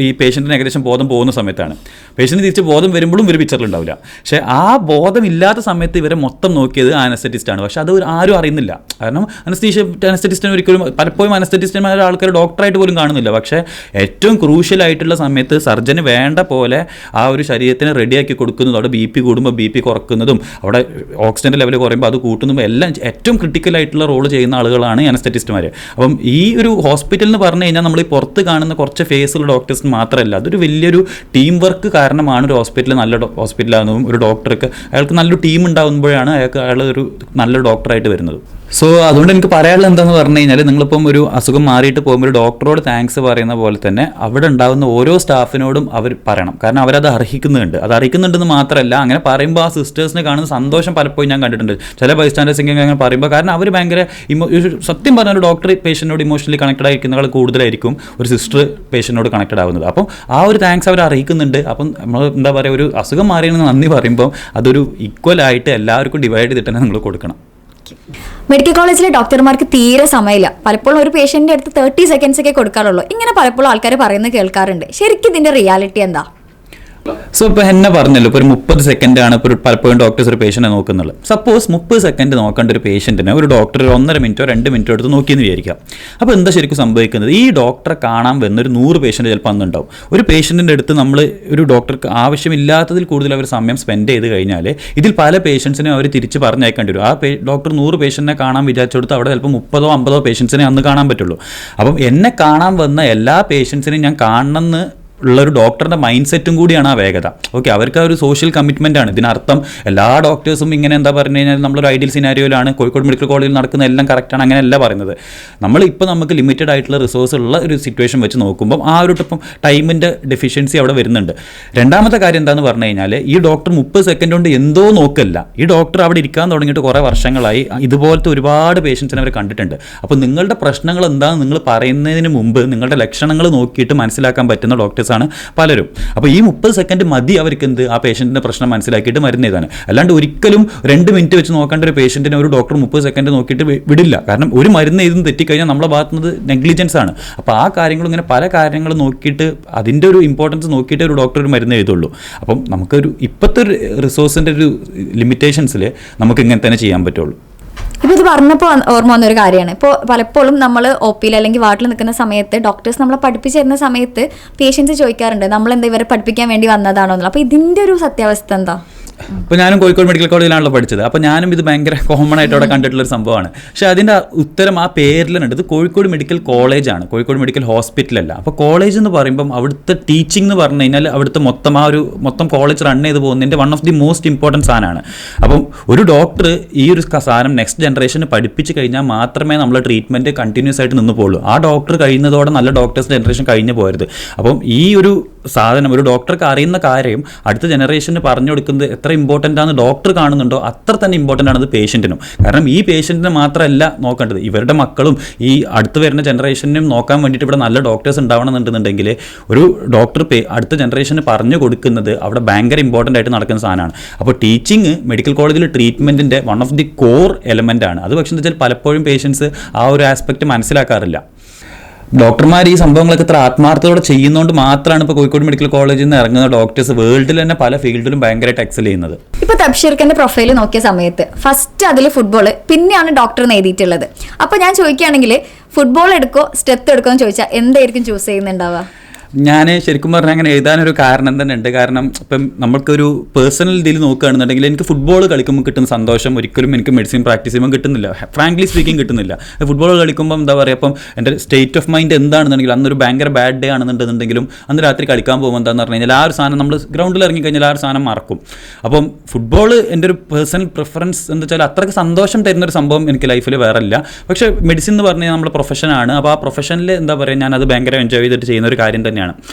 ഈ പേഷ്യൻറ്റിന് ഏകദേശം ബോധം പോകുന്ന സമയത്താണ്. പേഷ്യൻറ്റ് തിരിച്ച് ബോധം വരുമ്പോഴും ഇവർ പിക്ചറിലുണ്ടാവില്ല. പക്ഷേ ആ ബോധമില്ലാത്ത സമയത്ത് ഇവരെ മൊത്തം നോക്കിയത് അനസ്തറ്റിസ്റ്റാണ്. പക്ഷേ അത് ആരും അറിയുന്നില്ല. കാരണം അനസ്തറ്റിസ്റ്റിന് ഒരിക്കലും പലപ്പോഴും അനസ്തറ്റിസ്റ്റിന്മാരെ ആൾക്കാർ ഡോക്ടറായിട്ട് പോലും കാണുന്നില്ല. പക്ഷേ ഏറ്റവും ക്രൂഷ്യലായിട്ടുള്ള സമയത്ത് സർജന് വേണ്ട പോലെ ആ ഒരു ശരീരത്തിനെ റെഡിയാക്കി കൊടുക്കുന്നതും അവിടെ BP കൂടുമ്പോൾ BP കുറക്കുന്നതും അവിടെ ഓക്സിജൻ്റെ ലെവൽ കുറയുമ്പോൾ അത് കൂട്ടുന്നതും എല്ലാം ഏറ്റവും ക്രിട്ടിക്കലായിട്ടുള്ള റോൾ ചെയ്യുന്ന ആളുകളാണ് അനസ്തറ്റിസ്റ്റുമാർ. അപ്പം ഈ ഒരു ഹോസ്പിറ്റൽ എന്ന് പറഞ്ഞു കഴിഞ്ഞാൽ നമ്മൾ ഈ പുറത്ത് കാണുന്ന കുറച്ച് ഫേസുള്ള ഡോക്ടേഴ്സിന് മാത്രമല്ല, അതൊരു വലിയൊരു ടീം വർക്ക് കാരണമാണ് ഒരു ഹോസ്പിറ്റൽ നല്ല ഹോസ്പിറ്റലാകുന്നതും ഒരു ഡോക്ടർക്ക് അയാൾക്ക് നല്ലൊരു ടീം ഉണ്ടാകുമ്പോഴാണ് അയാൾ ഒരു നല്ലൊരു ഡോക്ടറായിട്ട് വരുന്നത്. സോ അതുകൊണ്ട് എനിക്ക് പറയാനുള്ളത് എന്താണെന്ന് പറഞ്ഞു കഴിഞ്ഞാൽ നിങ്ങളിപ്പം ഒരു അസുഖം മാറിയിട്ട് പോകുമ്പോൾ ഒരു ഡോക്ടറോട് താങ്ക്സ് പറയുന്ന പോലെ തന്നെ അവിടെ ഉണ്ടാകുന്ന ഓരോ സ്റ്റാഫിനോടും അവർ പറയണം. കാരണം അവരത് അർഹിക്കുന്നുണ്ട്. അത് അർഹിക്കുന്നുണ്ടെന്ന് മാത്രമല്ല, അങ്ങനെ പറയുമ്പോൾ ആ സിസ്റ്റേഴ്സിനെ കാണുന്ന സന്തോഷം പലപ്പോഴും ഞാൻ കണ്ടിട്ടുണ്ട്. ചില ബൈസ്റ്റാൻഡേഴ്സ് ഇങ്ങനെ അങ്ങനെ പറയുമ്പോൾ, കാരണം അവർ ഭയങ്കര സത്യം പറഞ്ഞ ഒരു ഡോക്ടർ പേഷ്യൻറ്റിനോട് ഇമോഷണലി കണക്റ്റഡ് ആയിരിക്കുന്നതിനേക്കാൾ കൂടുതലായിരിക്കും ഒരു സിസ്റ്റർ പേഷ്യൻറ്റിനോട് കണക്റ്റഡ് ആവുന്നത്. അപ്പം ആ ഒരു താങ്ക്സ് അവർ അർഹിക്കുന്നുണ്ട്. അപ്പം നമ്മൾ എന്താ പറയുക, ഒരു അസുഖം മാറിയെന്ന് നന്ദി പറയുമ്പോൾ അതൊരു ഈക്വലായിട്ട് എല്ലാവർക്കും ഡിവൈഡ് ചെയ്തിട്ട് തന്നെ നിങ്ങൾ കൊടുക്കണം.
മെഡിക്കൽ കോളേജിലെ ഡോക്ടർമാർക്ക് തീരെ സമയമില്ല. പലപ്പോഴും ഒരു പേഷ്യൻ്റെ അടുത്ത് 30 സെക്കൻഡ്സ് ഒക്കെ കൊടുക്കാറുള്ളൂ. ഇങ്ങനെ പലപ്പോഴും ആൾക്കാർ പറയുന്നത് കേൾക്കാറുണ്ട്. ശരിക്കും ഇതിൻ്റെ റിയാലിറ്റി എന്താ?
സോ ഇപ്പോൾ എന്നെ പറഞ്ഞല്ലോ ഇപ്പോൾ ഒരു 30 സെക്കൻഡാണ് ഇപ്പോൾ പലപ്പോഴും ഡോക്ടേഴ്സ് ഒരു പേഷ്യൻറ്റിനെ നോക്കുന്നുള്ളത്. സപ്പോസ് 30 സെക്കൻഡ് നോക്കേണ്ട ഒരു പേഷ്യൻറ്റിനെ ഒരു ഡോക്ടർ 1.5 മിനിറ്റോ 2 മിനിറ്റോ എടുത്ത് നോക്കിയെന്ന് വിചാരിക്കാം. അപ്പോൾ എന്താ ശരിക്കും സംഭവിക്കുന്നത്? ഈ ഡോക്ടറെ കാണാൻ വന്നൊരു 100 പേഷ്യൻറ്റ് ചിലപ്പോൾ അന്നുണ്ടാവും. ഒരു പേഷ്യൻറ്റിൻ്റെ അടുത്ത് നമ്മൾ ഒരു ഡോക്ടർക്ക് ആവശ്യമില്ലാത്തതിൽ കൂടുതൽ അവർ സമയം സ്പെൻഡ് ചെയ്ത് കഴിഞ്ഞാൽ ഇതിൽ പല പേഷ്യൻസിനെ അവർ തിരിച്ച് പറഞ്ഞേക്കേണ്ടി വരും. ആ ഡോക്ടർ 100 പേഷ്യൻറ്റിനെ കാണാൻ വിചാരിച്ചെടുത്ത് അവിടെ ചിലപ്പോൾ 30-50 പേഷ്യൻസിനെ അന്ന് കാണാൻ പറ്റുള്ളൂ. അപ്പം എന്നെ കാണാൻ വന്ന എല്ലാ പേഷ്യൻസിനെയും ഞാൻ കാണണമെന്ന് ഉള്ളൊരു ഡോക്ടറിൻ്റെ മൈൻഡ് സെറ്റും കൂടിയാണ് ആ വേഗത. ഓക്കെ, അവർക്ക് ആ ഒരു സോഷ്യൽ കമ്മിറ്റ്മെൻ്റ് ആണ്. ഇതിനർത്ഥം എല്ലാ ഡോക്ടേഴ്സും ഇങ്ങനെ എന്താ പറഞ്ഞു കഴിഞ്ഞാൽ നമ്മളൊരു ഐഡിയൽ സിനാരിയോയിലാണ്, കോഴിക്കോട് മെഡിക്കൽ കോളേജിൽ നടക്കുന്ന എല്ലാം കറക്റ്റാണ്, അങ്ങനെയല്ല പറയുന്നത്. നമ്മളിപ്പോൾ നമുക്ക് ലിമിറ്റഡ് ആയിട്ടുള്ള റിസോഴ്സ് ഉള്ള ഒരു സിറ്റുവേഷൻ വെച്ച് നോക്കുമ്പോൾ ആ ഒരു ടൈമിൻ്റെ ഡെഫിഷ്യൻസി അവിടെ വരുന്നുണ്ട്. രണ്ടാമത്തെ കാര്യം എന്താണെന്ന് പറഞ്ഞു കഴിഞ്ഞാൽ ഈ ഡോക്ടർ 30 സെക്കൻഡ് കൊണ്ട് എന്തോ നോക്കല്ല. ഈ ഡോക്ടർ അവിടെ ഇരിക്കാൻ തുടങ്ങിയിട്ട് കുറേ വർഷങ്ങളായി ഇതുപോലത്തെ ഒരുപാട് പേഷ്യൻസിനെ അവർ കണ്ടിട്ടുണ്ട്. അപ്പോൾ നിങ്ങളുടെ പ്രശ്നങ്ങൾ എന്താണെന്ന് നിങ്ങൾ പറയുന്നതിന് മുമ്പ് നിങ്ങളുടെ ലക്ഷണങ്ങൾ നോക്കിയിട്ട് മനസ്സിലാക്കാൻ പറ്റുന്ന ഡോക്ടേഴ്സ് ആണ് പലരും. അപ്പോൾ ഈ 30 സെക്കൻഡ് മതി അവർക്ക് എന്ത് ആ പേഷ്യൻറ്റിൻ്റെ പ്രശ്നം മനസ്സിലാക്കിയിട്ട് മരുന്ന് എഴുതാൻ. അല്ലാണ്ട് ഒരിക്കലും 2 മിനിറ്റ് വെച്ച് നോക്കേണ്ട ഒരു പേഷ്യൻറ്റിനെ ഒരു ഡോക്ടർ 30 സെക്കൻഡ് നോക്കിയിട്ട് വിടില്ല. കാരണം ഒരു മരുന്ന് എഴുതുന്ന തെറ്റിക്കഴിഞ്ഞാൽ നമ്മളെ ഭാഗത്തുനിന്ന് നെഗ്ലിജൻസ് ആണ്. അപ്പോൾ ആ കാര്യങ്ങൾ ഇങ്ങനെ പല കാര്യങ്ങൾ നോക്കിയിട്ട് അതിൻ്റെ ഒരു ഇമ്പോർട്ടൻസ് നോക്കിയിട്ട് ഒരു ഡോക്ടർ ഒരു മരുന്ന് എഴുതുള്ളൂ. അപ്പം നമുക്കൊരു ഇപ്പോഴത്തെ ഒരു റിസോഴ്സിൻ്റെ ഒരു ലിമിറ്റേഷൻസിൽ നമുക്ക് ഇങ്ങനെ തന്നെ ചെയ്യാൻ പറ്റുള്ളൂ.
ഇപ്പോൾ ഇത് പറഞ്ഞപ്പോൾ ഓർമ്മ വന്നൊരു കാര്യമാണ്. ഇപ്പോൾ പലപ്പോഴും നമ്മൾ ഒ പിയിൽ അല്ലെങ്കിൽ വാർഡിൽ നിൽക്കുന്ന സമയത്ത് ഡോക്ടേഴ്സ് നമ്മളെ പഠിപ്പിച്ചു തരുന്ന സമയത്ത് പേഷ്യൻസ് ചോദിക്കാറുണ്ട് നമ്മളെന്താ ഇവരെ പഠിപ്പിക്കാൻ വേണ്ടി വന്നതാണോ എന്നുള്ളത്. അപ്പോൾ ഇതിൻ്റെ ഒരു സത്യാവസ്ഥ എന്താ?
ഇപ്പോൾ ഞാനും കോഴിക്കോട് മെഡിക്കൽ കോളേജിലാണല്ലോ പഠിച്ചത്. അപ്പോൾ ഞാനും ഇത് ഭയങ്കര കോമൺ ആയിട്ട് അവിടെ കണ്ടിട്ടുള്ളൊരു സംഭവമാണ്. പക്ഷേ അതിൻ്റെ ഉത്തരം ആ പേരിലുണ്ട്. ഇത് കോഴിക്കോട് മെഡിക്കൽ കോളേജാണ്, കോഴിക്കോട് മെഡിക്കൽ ഹോസ്പിറ്റലല്ല. അപ്പോൾ കോളേജ് എന്ന് പറയുമ്പം അവിടുത്തെ ടീച്ചിങ് എന്ന് പറഞ്ഞു കഴിഞ്ഞാൽ അവിടുത്തെ മൊത്തം കോളേജ് റൺ ചെയ്ത് പോകുന്നതിൻ്റെ one of the most important സാധനമാണ്. അപ്പം ഒരു ഡോക്ടർ ഈ ഒരു സാധനം നെക്സ്റ്റ് ജനറേഷന് പഠിപ്പിച്ച് കഴിഞ്ഞാൽ മാത്രമേ നമ്മൾ ട്രീറ്റ്മെൻറ്റ് കണ്ടിന്യൂസ് ആയിട്ട് നിന്ന് പോകുള്ളൂ. ആ ഡോക്ടർ കഴിയുന്നതോടെ നല്ല ഡോക്ടേഴ്സ് ജനറേഷൻ കഴിഞ്ഞ് പോകരുത്. അപ്പം ഈ ഒരു സാധനം ഒരു ഡോക്ടർക്ക് അറിയുന്ന കാര്യം അടുത്ത ജനറേഷന് പറഞ്ഞു കൊടുക്കുന്നത് എത്ര ഇമ്പോർട്ടൻ്റ് ആണ് ഡോക്ടർ കാണുന്നുണ്ടോ അത്ര തന്നെ ഇമ്പോർട്ടൻ്റ് ആണ് പേഷ്യൻറ്റിനും. കാരണം ഈ പേഷ്യൻറ്റിനെ മാത്രമല്ല നോക്കേണ്ടത്, ഇവരുടെ മക്കളും ഈ അടുത്ത് വരുന്ന ജനറേഷനും നോക്കാൻ വേണ്ടിയിട്ട് ഇവിടെ നല്ല ഡോക്ടേഴ്സ് ഉണ്ടാവണമെന്നുണ്ടെന്നുണ്ടെങ്കിൽ ഒരു ഡോക്ടർ അടുത്ത ജനറേഷന് പറഞ്ഞു കൊടുക്കുന്നത് അവിടെ ഭയങ്കര ഇമ്പോർട്ടൻ്റ് ആയിട്ട് നടക്കുന്ന സാധനമാണ്. അപ്പോൾ ടീച്ചിങ് മെഡിക്കൽ കോളേജിൽ ട്രീറ്റ്മെൻറ്റിൻ്റെ one of the core element ആണ്. അത് പക്ഷേ എന്താ വെച്ചാൽ പലപ്പോഴും പേഷ്യൻസ് ആ ഒരു ആസ്പെക്റ്റ് മനസ്സിലാക്കാറില്ല. ഡോക്ടർമാർ ഈ സംഭവങ്ങളൊക്കെ ഇത്ര ആത്മാർത്ഥത്തോടെ ചെയ്യുന്നതുകൊണ്ട് മാത്രമാണ് ഇപ്പോൾ കോഴിക്കോട് മെഡിക്കൽ കോളേജിൽ നിന്ന് ഇറങ്ങുന്ന ഡോക്ടേഴ്സ് വേൾഡിൽ തന്നെ പല ഫീൽഡിലും ഭയങ്കരമായിട്ട് എക്സൽ ചെയ്യുന്നത്.
ഇപ്പോൾ തബ്ഷീർഖാന്റെ പ്രൊഫൈൽ നോക്കിയ സമയത്ത് ഫസ്റ്റ് അതിൽ ഫുട്ബോൾ, പിന്നെയാണ് ഡോക്ടർ എഴുതിയിട്ടുള്ളത്. അപ്പോൾ ഞാൻ ചോദിക്കുകയാണെങ്കിൽ ഫുട്ബോൾ എടുക്കോ സ്റ്റെത്ത് എടുക്കോ എന്ന് ചോദിച്ചാൽ എന്തായിരിക്കും ചൂസ് ചെയ്യുന്നുണ്ടാവുക?
ഞാൻ ശരിക്കും പറഞ്ഞാൽ അങ്ങനെ എഴുതാനൊരു കാരണം തന്നെ ഉണ്ട്. കാരണം ഇപ്പം നമ്മൾക്കൊരു പേഴ്സണൽ ഇതിൽ നോക്കുകയാണെന്നുണ്ടെങ്കിൽ എനിക്ക് ഫുട്ബോൾ കളിക്കുമ്പോൾ കിട്ടുന്ന സന്തോഷം ഒരിക്കലും എനിക്ക് മെഡിസിൻ പ്രാക്ടീസ് ചെയ്യുമ്പോൾ കിട്ടുന്നില്ല. ഫ്രാങ്ക്ലി സ്പീക്കിംഗ് കിട്ടുന്നില്ല. ഫുട്ബോൾ കളിക്കുമ്പോൾ എന്താ പറയുക, അപ്പം എൻ്റെ സ്റ്റേറ്റ് ഓഫ് മൈൻഡ് എന്താണെന്നുണ്ടെങ്കിൽ അന്നൊരു ഭയങ്കര ബാഡ് ഡേ ആണെന്നുണ്ടെങ്കിലും അന്ന് രാത്രി കളിക്കാൻ പോകുമ്പോൾ എന്താണെന്ന് പറഞ്ഞു കഴിഞ്ഞാൽ ആ ഒരു സാധനം നമ്മൾ ഗ്രൗണ്ടിൽ ഇറങ്ങിക്കഴിഞ്ഞാൽ ആ ഒരു സാധനം മറക്കും. അപ്പം ഫുട്ബോൾ എൻ്റെ ഒരു പേഴ്സണൽ പ്രിഫറൻസ് എന്താ വെച്ചാൽ അത്രയ്ക്ക് സന്തോഷം തരുന്നൊരു സംഭവം എനിക്ക് ലൈഫിൽ വേറെ ഇല്ല. പക്ഷേ മെഡിസിൻ എന്ന് പറഞ്ഞാൽ നമ്മുടെ പ്രൊഫഷനാണ്. അപ്പോൾ ആ പ്രൊഫഷനിൽ എന്താ പറയുക, ഞാനത് ഭയങ്കര എൻജോയ് ചെയ്തിട്ട് ചെയ്യുന്ന ഒരു കാര്യം തന്നെയാണ്.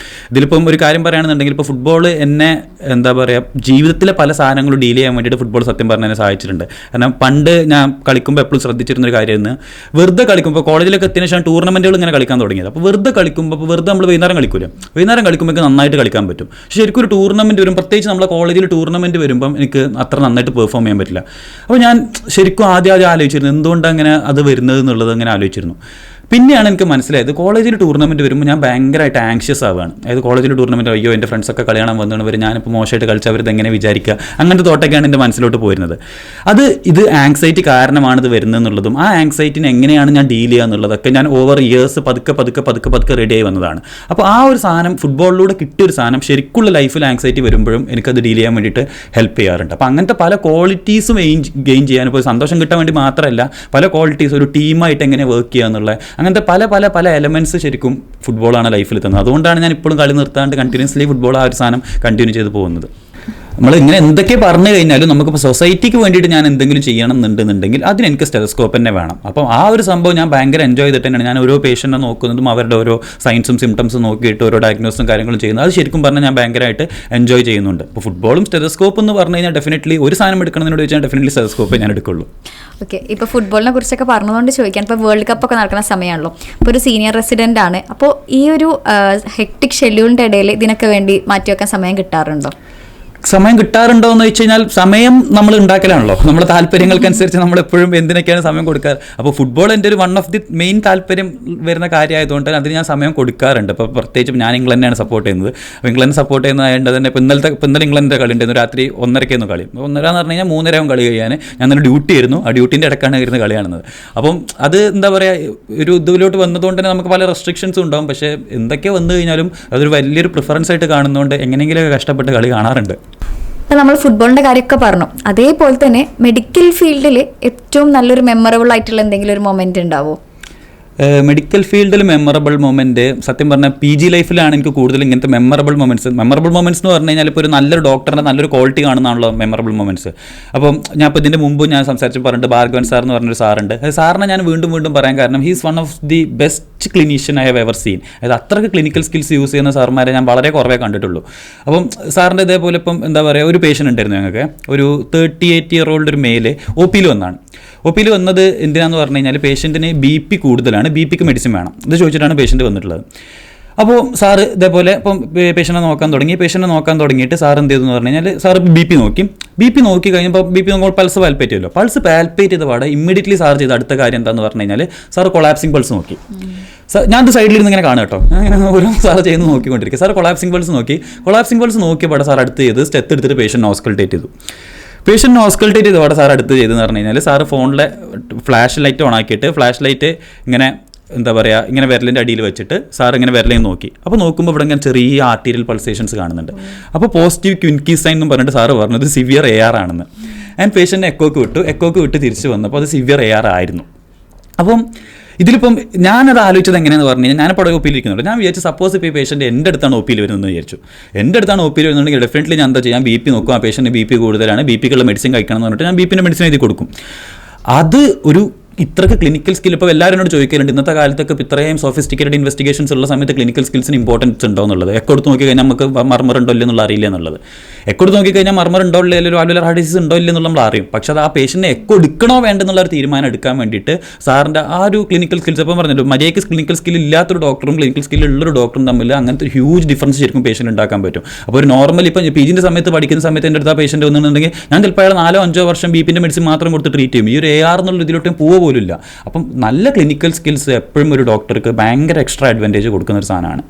ഇതിലിപ്പം ഒരു കാര്യം പറയുകയാണെന്നുണ്ടെങ്കിൽ ഇപ്പോൾ ഫുട്ബോൾ എന്നെ എന്താ പറയുക ജീവിതത്തിലെ പല സാധനങ്ങളും ഡീൽ ചെയ്യാൻ വേണ്ടിയിട്ട് ഫുട്ബോൾ സത്യം പറഞ്ഞാൽ എന്നെ സഹായിച്ചിട്ടുണ്ട്. കാരണം പണ്ട് ഞാൻ കളിക്കുമ്പോൾ എപ്പോഴും ശ്രദ്ധിച്ചിരുന്നൊരു കാര്യമെന്ന് വെറുതെ കളിക്കുമ്പോൾ കോളേജിലൊക്കെ എത്തിയതിനു ശേഷം ടൂർണമെൻറ്റുകൾ ഇങ്ങനെ കളിക്കാൻ തുടങ്ങിയത്. അപ്പോൾ വെറുതെ കളിക്കുമ്പോൾ വെറുതെ നമ്മൾ വൈകുന്നേരം കളിക്കൂല, വൈകുന്നേരം കളിക്കുമ്പോൾ നന്നായിട്ട് കളിക്കാൻ പറ്റും. പക്ഷേ ശരിക്കും ഒരു ടൂർണമെൻറ്റ് വരും, പ്രത്യേകിച്ച് നമ്മളെ കോളേജിൽ ടൂർണമെൻറ്റ് വരുമ്പം എനിക്ക് അത്ര നന്നായിട്ട് പെർഫോം ചെയ്യാൻ പറ്റില്ല. അപ്പോൾ ഞാൻ ശരിക്കും ആദ്യം ആലോചിച്ചിരുന്നു എന്തുകൊണ്ടാണ് അങ്ങനെ അത് വരുന്നത് എന്നുള്ളത് അങ്ങനെ ആലോചിച്ചിരുന്നു. പിന്നെയാണ് എനിക്ക് മനസ്സിലായത് കോളേജിൽ ടൂർണമെൻറ്റ് വരുമ്പോൾ ഞാൻ ഭയങ്കരമായിട്ട് ആങ്ഷ്യസ് ആവുകയാണ്. അതായത് കോളേജിൽ ടൂർണമെൻറ്റ് അയ്യോ എൻ്റെ ഫ്രണ്ട്സൊക്കെ കളി കാണാൻ വന്നവർ ഞാനിപ്പോൾ മോശമായിട്ട് കളിച്ചവരിത് എങ്ങനെ വിചാരിക്കുക, അങ്ങനത്തെ തോട്ടൊക്കെയാണ് എൻ്റെ മനസ്സിലോട്ട് പോയിരുന്നത്. ഇത് ആങ്സൈറ്റി കാരണമാണ് ഇത് വരുന്നതെന്നുള്ളതും ആ ആങ്സൈറ്റിനെ എങ്ങനെയാണ് ഞാൻ ഡീൽ ചെയ്യുക എന്നുള്ളതൊക്കെ ഞാൻ ഓവർ ഇയേഴ്സ് പതുക്കെ റെഡി ആയി വന്നതാണ്. അപ്പോൾ ആ ഒരു സാധനം ഫുട്ബോളിലൂടെ കിട്ടിയൊരു സാധനം ശരിക്കുള്ള ലൈഫിൽ ആങ്സൈറ്റി വരുമ്പോഴും എനിക്കത് ഡീൽ ചെയ്യാൻ വേണ്ടിയിട്ട് ഹെൽപ്പ് ചെയ്യാറുണ്ട്. അപ്പോൾ അങ്ങനത്തെ പല ക്വാളിറ്റീസും ഗെയിൻ ചെയ്യാൻ ഇപ്പോൾ സന്തോഷം കിട്ടാൻ വേണ്ടി മാത്രമല്ല പല ക്വാളിറ്റീസ് ഒരു ടീമായിട്ട് എങ്ങനെ വർക്ക് ചെയ്യുക എന്നുള്ള അങ്ങനത്തെ പല എലമെൻറ്റ്സ് ശരിക്കും ഫുട്ബോളാണ് ലൈഫിൽ തന്നത്. അതുകൊണ്ടാണ് ഞാൻ ഇപ്പോഴും കളി നിർത്താണ്ട് കണ്ടിന്യൂസ്ലി ഫുട്ബോൾ ആ ഒരു സാധനം കണ്ടിന്യൂ ചെയ്ത് പോകുന്നത്. നമ്മൾ ഇങ്ങനെ എന്തൊക്കെ പറഞ്ഞു കഴിഞ്ഞാലും നമുക്കിപ്പോൾ സൊസൈറ്റിക്ക് വേണ്ടിയിട്ട് ഞാൻ എന്തെങ്കിലും ചെയ്യണം എന്നുണ്ടെന്നുണ്ടെങ്കിൽ അതിന് എനിക്ക് സ്റ്റെതസ്കോപ്പ് തന്നെ വേണം. അപ്പം ആ ഒരു സംഭവം ഞാൻ ഭയങ്കര എൻജോയ് ചെയ്തിട്ട് തന്നെയാണ് ഞാൻ ഓരോ പേഷ്യൻറ്റിനെ നോക്കുന്നതും അവരുടെ ഓരോ സൈൻസും സിംറ്റംസും നോക്കിയിട്ട് ഓരോ ഡയഗ്നോസും കാര്യങ്ങളും ചെയ്യുന്നത്. അത് ശരിക്കും പറഞ്ഞാൽ ഞാൻ ഭയങ്കരമായിട്ട് എൻജോയ് ചെയ്യുന്നുണ്ട്. അപ്പോൾ ഫുട്ബോളും സ്റ്റെതസ്കോപ്പ് എന്ന് പറഞ്ഞു കഴിഞ്ഞാൽ ഡെഫിനറ്റ്ലി ഒരു സാധനം എടുക്കണമെന്നോട് ചോദിച്ചാൽ ഡെഫിനറ്റ്ലി സ്റ്റെതസ്കോപ്പ് ഞാൻ എടുക്കുള്ളൂ.
ഓക്കെ, ഇപ്പോൾ ഫുട്ബോളിനെ കുറിച്ചൊക്കെ പറഞ്ഞതുകൊണ്ട് ചോദിക്കാൻ, ഇപ്പോൾ വേൾഡ് കപ്പ് ഒക്കെ നടക്കുന്ന സമയമാണല്ലോ, ഇപ്പോൾ ഒരു സീനിയർ റെസിഡൻ്റ് ആണ്. അപ്പോൾ ഈ ഒരു ഹെക്ടിക് ഷെഡ്യൂളിൻ്റെ ഇടയിൽ ഇതിനൊക്കെ വേണ്ടി മാറ്റിവെക്കാൻ സമയം കിട്ടാറുണ്ടോ?
സമയം കിട്ടാറുണ്ടോ എന്ന് വെച്ച് കഴിഞ്ഞാൽ സമയം നമ്മൾ ഉണ്ടാക്കലാണല്ലോ, നമ്മുടെ താല്പര്യങ്ങൾക്കനുസരിച്ച് നമ്മൾ എപ്പോഴും എന്തിനൊക്കെയാണ് സമയം കൊടുക്കാറ്. അപ്പോൾ ഫുട്ബോൾ എൻ്റെ ഒരു വൺ ഓഫ് ദി മെയിൻ താല്പര്യം വരുന്ന കാര്യമായതുകൊണ്ട് അതിന് ഞാൻ സമയം കൊടുക്കാറുണ്ട്. ഇപ്പോൾ പ്രത്യേകിച്ചും ഞാൻ ഇംഗ്ലണ്ടിനെയാണ് സപ്പോർട്ട് ചെയ്യുന്നത്. അപ്പോൾ ഇംഗ്ലണ്ട് സപ്പോർട്ട് ചെയ്യുന്നതായതുകൊണ്ട് തന്നെ ഇപ്പോൾ ഇന്നലെ ഇംഗ്ലണ്ടിൻ്റെ കളി ഉണ്ടായിരുന്നു, രാത്രി 1:30 കളി. 1:30 എന്ന് പറഞ്ഞു കഴിഞ്ഞാൽ 3:30 കളി കഴിയാൻ ഞാൻ ഒരു ഡ്യൂട്ടി ആയിരുന്നു, ആ ഡ്യൂട്ടിൻ്റെ ഇടക്കാണ് ഇരുന്ന് കളി കാണുന്നത്. അപ്പം അത് എന്താ പറയുക, ഒരു ഇതിലോട്ട് വന്നതുകൊണ്ട് തന്നെ നമുക്ക് പല റെസ്ട്രിക്ഷൻസും ഉണ്ടാകും. പക്ഷേ എന്തൊക്കെ വന്നു കഴിഞ്ഞാലും അതൊരു വലിയൊരു പ്രിഫറൻസ് ആയിട്ട് കാണുന്നതുകൊണ്ട് എങ്ങനെയെങ്കിലും കഷ്ടപ്പെട്ട് കളി കാണാറുണ്ട്.
ഇപ്പം നമ്മൾ ഫുട്ബോളിൻ്റെ കാര്യമൊക്കെ പറഞ്ഞു, അതേപോലെ തന്നെ മെഡിക്കൽ ഫീൽഡിൽ ഏറ്റവും നല്ലൊരു മെമ്മറബിൾ ആയിട്ടുള്ള എന്തെങ്കിലും ഒരു മൊമെൻ്റ് ഉണ്ടാവുമോ?
മെഡിക്കൽ ഫീൽഡിൽ മെമ്മറബിൾ മൊമെൻറ്റ് സത്യം പറഞ്ഞാൽ PG ലൈഫിലാണ് എനിക്ക് കൂടുതൽ ഇങ്ങനത്തെ മെമ്മറബിൾ മൊമെൻറ്റ്സ് എന്ന് പറഞ്ഞു കഴിഞ്ഞാൽ ഇപ്പോൾ ഒരു നല്ലൊരു ഡോക്ടറിൻ്റെ നല്ലൊരു ക്വാളിറ്റി കാണുന്നതാണല്ലോ മെമ്മറബിൾ മൊമെൻറ്റ്സ്. അപ്പം ഞാൻ ഇപ്പോൾ ഇതിൻ്റെ മുമ്പ് ഞാൻ സംസാരിച്ച് പറഞ്ഞിട്ട് ഭാർഗവൻ സാർ എന്ന് പറഞ്ഞൊരു സാറുണ്ട്. സാറിനെ ഞാൻ വീണ്ടും പറയാൻ കാരണം he's one of the best clinician I have ever seen. അതായത് അത്രയ്ക്ക് ക്ലിനിക്കൽ സ്കിൽസ് യൂസ് ചെയ്യുന്ന സാർമാരെ ഞാൻ വളരെ കുറവേ കണ്ടിട്ടുള്ളൂ. അപ്പം സാറിൻ്റെ ഇതേപോലെ ഇപ്പം എന്താ പറയുക, ഒരു പേഷ്യൻ്റ് ഉണ്ടായിരുന്നു ഞങ്ങൾക്ക്, ഒരു 38-year-old ഒരു മെയില് OP വന്നതാണ്. OP വന്നത് എന്തിനാന്ന് പറഞ്ഞു കഴിഞ്ഞാൽ പേഷ്യൻറ്റിന് BP കൂടുതലാണ്, BPക്ക് മെഡിസിൻ വേണം. ഇത് ചോദിച്ചിട്ടാണ് പേഷ്യൻറ്റ് വന്നിട്ടുള്ളത്. അപ്പോൾ സാറ് ഇതേപോലെ ഇപ്പം പേഷ്യൻറ്റിനെ നോക്കാൻ തുടങ്ങിയിട്ട് സാർ എന്ത് ചെയ്തു എന്ന് പറഞ്ഞു കഴിഞ്ഞാൽ സാർ BP നോക്കി കഴിഞ്ഞപ്പോൾ BP നോക്കുമ്പോൾ പൾസ് പാൽപ്പേറ്റ് ചെയ്യുമല്ലോ. പൾസ് പാൽപ്പേറ്റ് ചെയ്ത പാടെ ഇമ്മീഡിയറ്റ്ലി സാർ ചെയ്ത അടുത്ത കാര്യം എന്താണെന്ന് പറഞ്ഞു കഴിഞ്ഞാൽ സാർ കൊളാപ്സിംഗ് പൾസ് നോക്കി. ഞാൻ സൈഡിലിരുന്ന് ഇങ്ങനെ കാണും കേട്ടോ, അങ്ങനെ ഓരോ സാർ ചെയ്യുന്നത് നോക്കിക്കൊണ്ടിരിക്കുക. സാർ കൊളാപ്സിംഗ് പൾസ് നോക്കിയപ്പോൾ സാർ അടുത്ത് ചെയ്ത് സ്റ്റെത്ത് എടുത്തിട്ട് പേഷ്യൻറ്റിനെ ഓസ്കൾട്ടേറ്റ് ചെയ്തു. അവിടെ സാർ അടുത്ത് ചെയ്തെന്ന് പറഞ്ഞു കഴിഞ്ഞാൽ സാറ് ഫോണിലെ ഫ്ലാഷ് ലൈറ്റ് ഓൺ ആക്കിയിട്ട് ഫ്ലാഷ് ലൈറ്റ് ഇങ്ങനെ എന്താ പറയുക ഇങ്ങനെ വിരലിൻ്റെ അടിയിൽ വെച്ചിട്ട് സാർ ഇങ്ങനെ വിരലിൽ നോക്കി. അപ്പോൾ നോക്കുമ്പോൾ ഇവിടെ ഇങ്ങനെ ചെറിയ ആർട്ടീരിയൽ പൾസേഷൻസ് കാണുന്നുണ്ട്. അപ്പോൾ പോസിറ്റീവ് ക്വിൻകി സൈൻ എന്ന് പറഞ്ഞിട്ട് സാറ് പറഞ്ഞത് സിവിയർ AR ആണെന്ന്. ആൻഡ് പേഷ്യൻറ്റിനെ എക്കോക്ക് വിട്ട് തിരിച്ച് വന്നപ്പോൾ അത് സിവിയർ AR ആയിരുന്നു. അപ്പം ഇതിലിപ്പം ഞാനത് ആലോചിച്ചത് എങ്ങനെയാണെന്ന് പറഞ്ഞു കഴിഞ്ഞാൽ ഞാനിപ്പോൾ OP ഇരിക്കുന്നുണ്ട്. ഞാൻ വിചാരിച്ചു സപ്പോസ് ഇപ്പോൾ ഈ പേഷ്യൻറ്റ് എൻ്റെ അടുത്താണ് OP വരുന്നതെന്ന് വിചാരിച്ചു. എൻ്റെ അടുത്താണ് OP വരുന്നുണ്ടെങ്കിൽ ഡെഫിനറ്റ്ലി ഞാൻ എന്താ ചെയ്യാം, BP നോക്കും, ആ പേഷ്യൻറ്റ് BP കൂടുതലാണ്, BPക്കുള്ള മെഡിസിൻ കഴിക്കണം എന്ന് പറഞ്ഞിട്ട് ഞാൻ BPൻ്റെ മെഡിസിൻ എഴുതി കൊടുക്കും. അത് ഒരു ഇത്രയ്ക്ക് ക്ലിനിക്കൽ സ്കിൽ ഇപ്പോൾ എല്ലാവരും എന്നോട് ചോദിക്കലുണ്ട്, ഇന്നത്തെ കാലത്തൊക്കെ ഇത്രയും സോഫിസ്റ്റിക്കേറ്റഡ് ഇൻവെസ്റ്റിഗേഷൻസ് ഉള്ള സമയത്ത് ക്ലിനിക്കൽ സ്കിൽസിന് ഇമ്പോർട്ടൻസ് ഉണ്ടോ എന്നുള്ളത്. എക്കോടുത്ത് നോക്കി കഴിഞ്ഞാൽ നമുക്ക് മർമർ ഉണ്ടോ ഇല്ലെന്നുള്ള അറിയില്ല എന്നുള്ളത്. എക്കോടുത്ത് നോക്കി കഴിഞ്ഞാൽ മർമർ ഉണ്ടോ ഇല്ല, അല്ലെങ്കിൽ വാൽവുലർ ഹാർട്ട് ഡിസീസ് ഉണ്ടോ ഇല്ലെന്നുള്ള നമ്മൾ അറിയും. പക്ഷേ അത് ആ പേഷ്യൻറ്റിനെ എക്കോ എടുക്കണോ വേണ്ടെന്നുള്ള ഒരു തീരുമാനം എടുക്കാൻ വേണ്ടിയിട്ട് സാറിൻ്റെ ആ ഒരു ക്ലിനിക്കൽ സ്കിൽസ് ഇപ്പോൾ പറഞ്ഞല്ലോ, മര്യാദയ്ക്ക് ക്ലിനിക്കൽ സ്കിൽ ഇല്ലാത്തൊരു ഡോക്ടറും ക്ലിനിക്കൽ സ്കിൽ ഉള്ളൊരു ഡോക്ടറും തമ്മിൽ അങ്ങനത്തെ ഹ്യൂജ് ഡിഫറൻസ് ശരിക്കും പേഷ്യൻ്റ് ഉണ്ടാക്കാൻ പറ്റും. അപ്പോൾ ഒരു നോർമൽ ഇപ്പോൾ PGൻ്റെ സമയത്ത് പഠിക്കുന്ന സമയത്ത് എൻ്റെ അടുത്ത് ആ പേഷ്യൻ്റ് വന്നിട്ടുണ്ടെങ്കിൽ ഞാൻ ചിലപ്പോൾ അയാൾ 4-5 വർഷം BPൻ്റെ മെഡിസിൻ മാത്രം കൊടുത്ത് ട്രീറ്റ് ചെയ്യും. ഈ ഒരു AR എന്നുള്ള ഇതിലോട്ടും പോവില്ല. അപ്പം നല്ല ക്ലിനിക്കൽ സ്കിൽസ് എപ്പോഴും ഒരു ഡോക്ടർക്ക് ഭയങ്കര എക്സ്ട്രാ അഡ്വാൻറ്റേജ് കൊടുക്കുന്ന ഒരു സാധനമാണ്.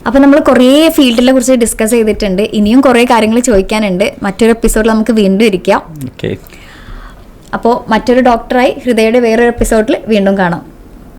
അപ്പോൾ നമ്മൾ കുറേ ഫീൽഡിനെ കുറിച്ച് ഡിസ്കസ് ചെയ്തിട്ടുണ്ട്, ഇനിയും കുറേ കാര്യങ്ങൾ ചോദിക്കാനുണ്ട്. മറ്റൊരു എപ്പിസോഡിൽ നമുക്ക് വീണ്ടും ഇരിക്കാം.
ഓക്കെ,
അപ്പോൾ മറ്റൊരു ഡോക്ടറായി ഹൃദയയുടെ വേറൊരു എപ്പിസോഡിൽ വീണ്ടും കാണാം.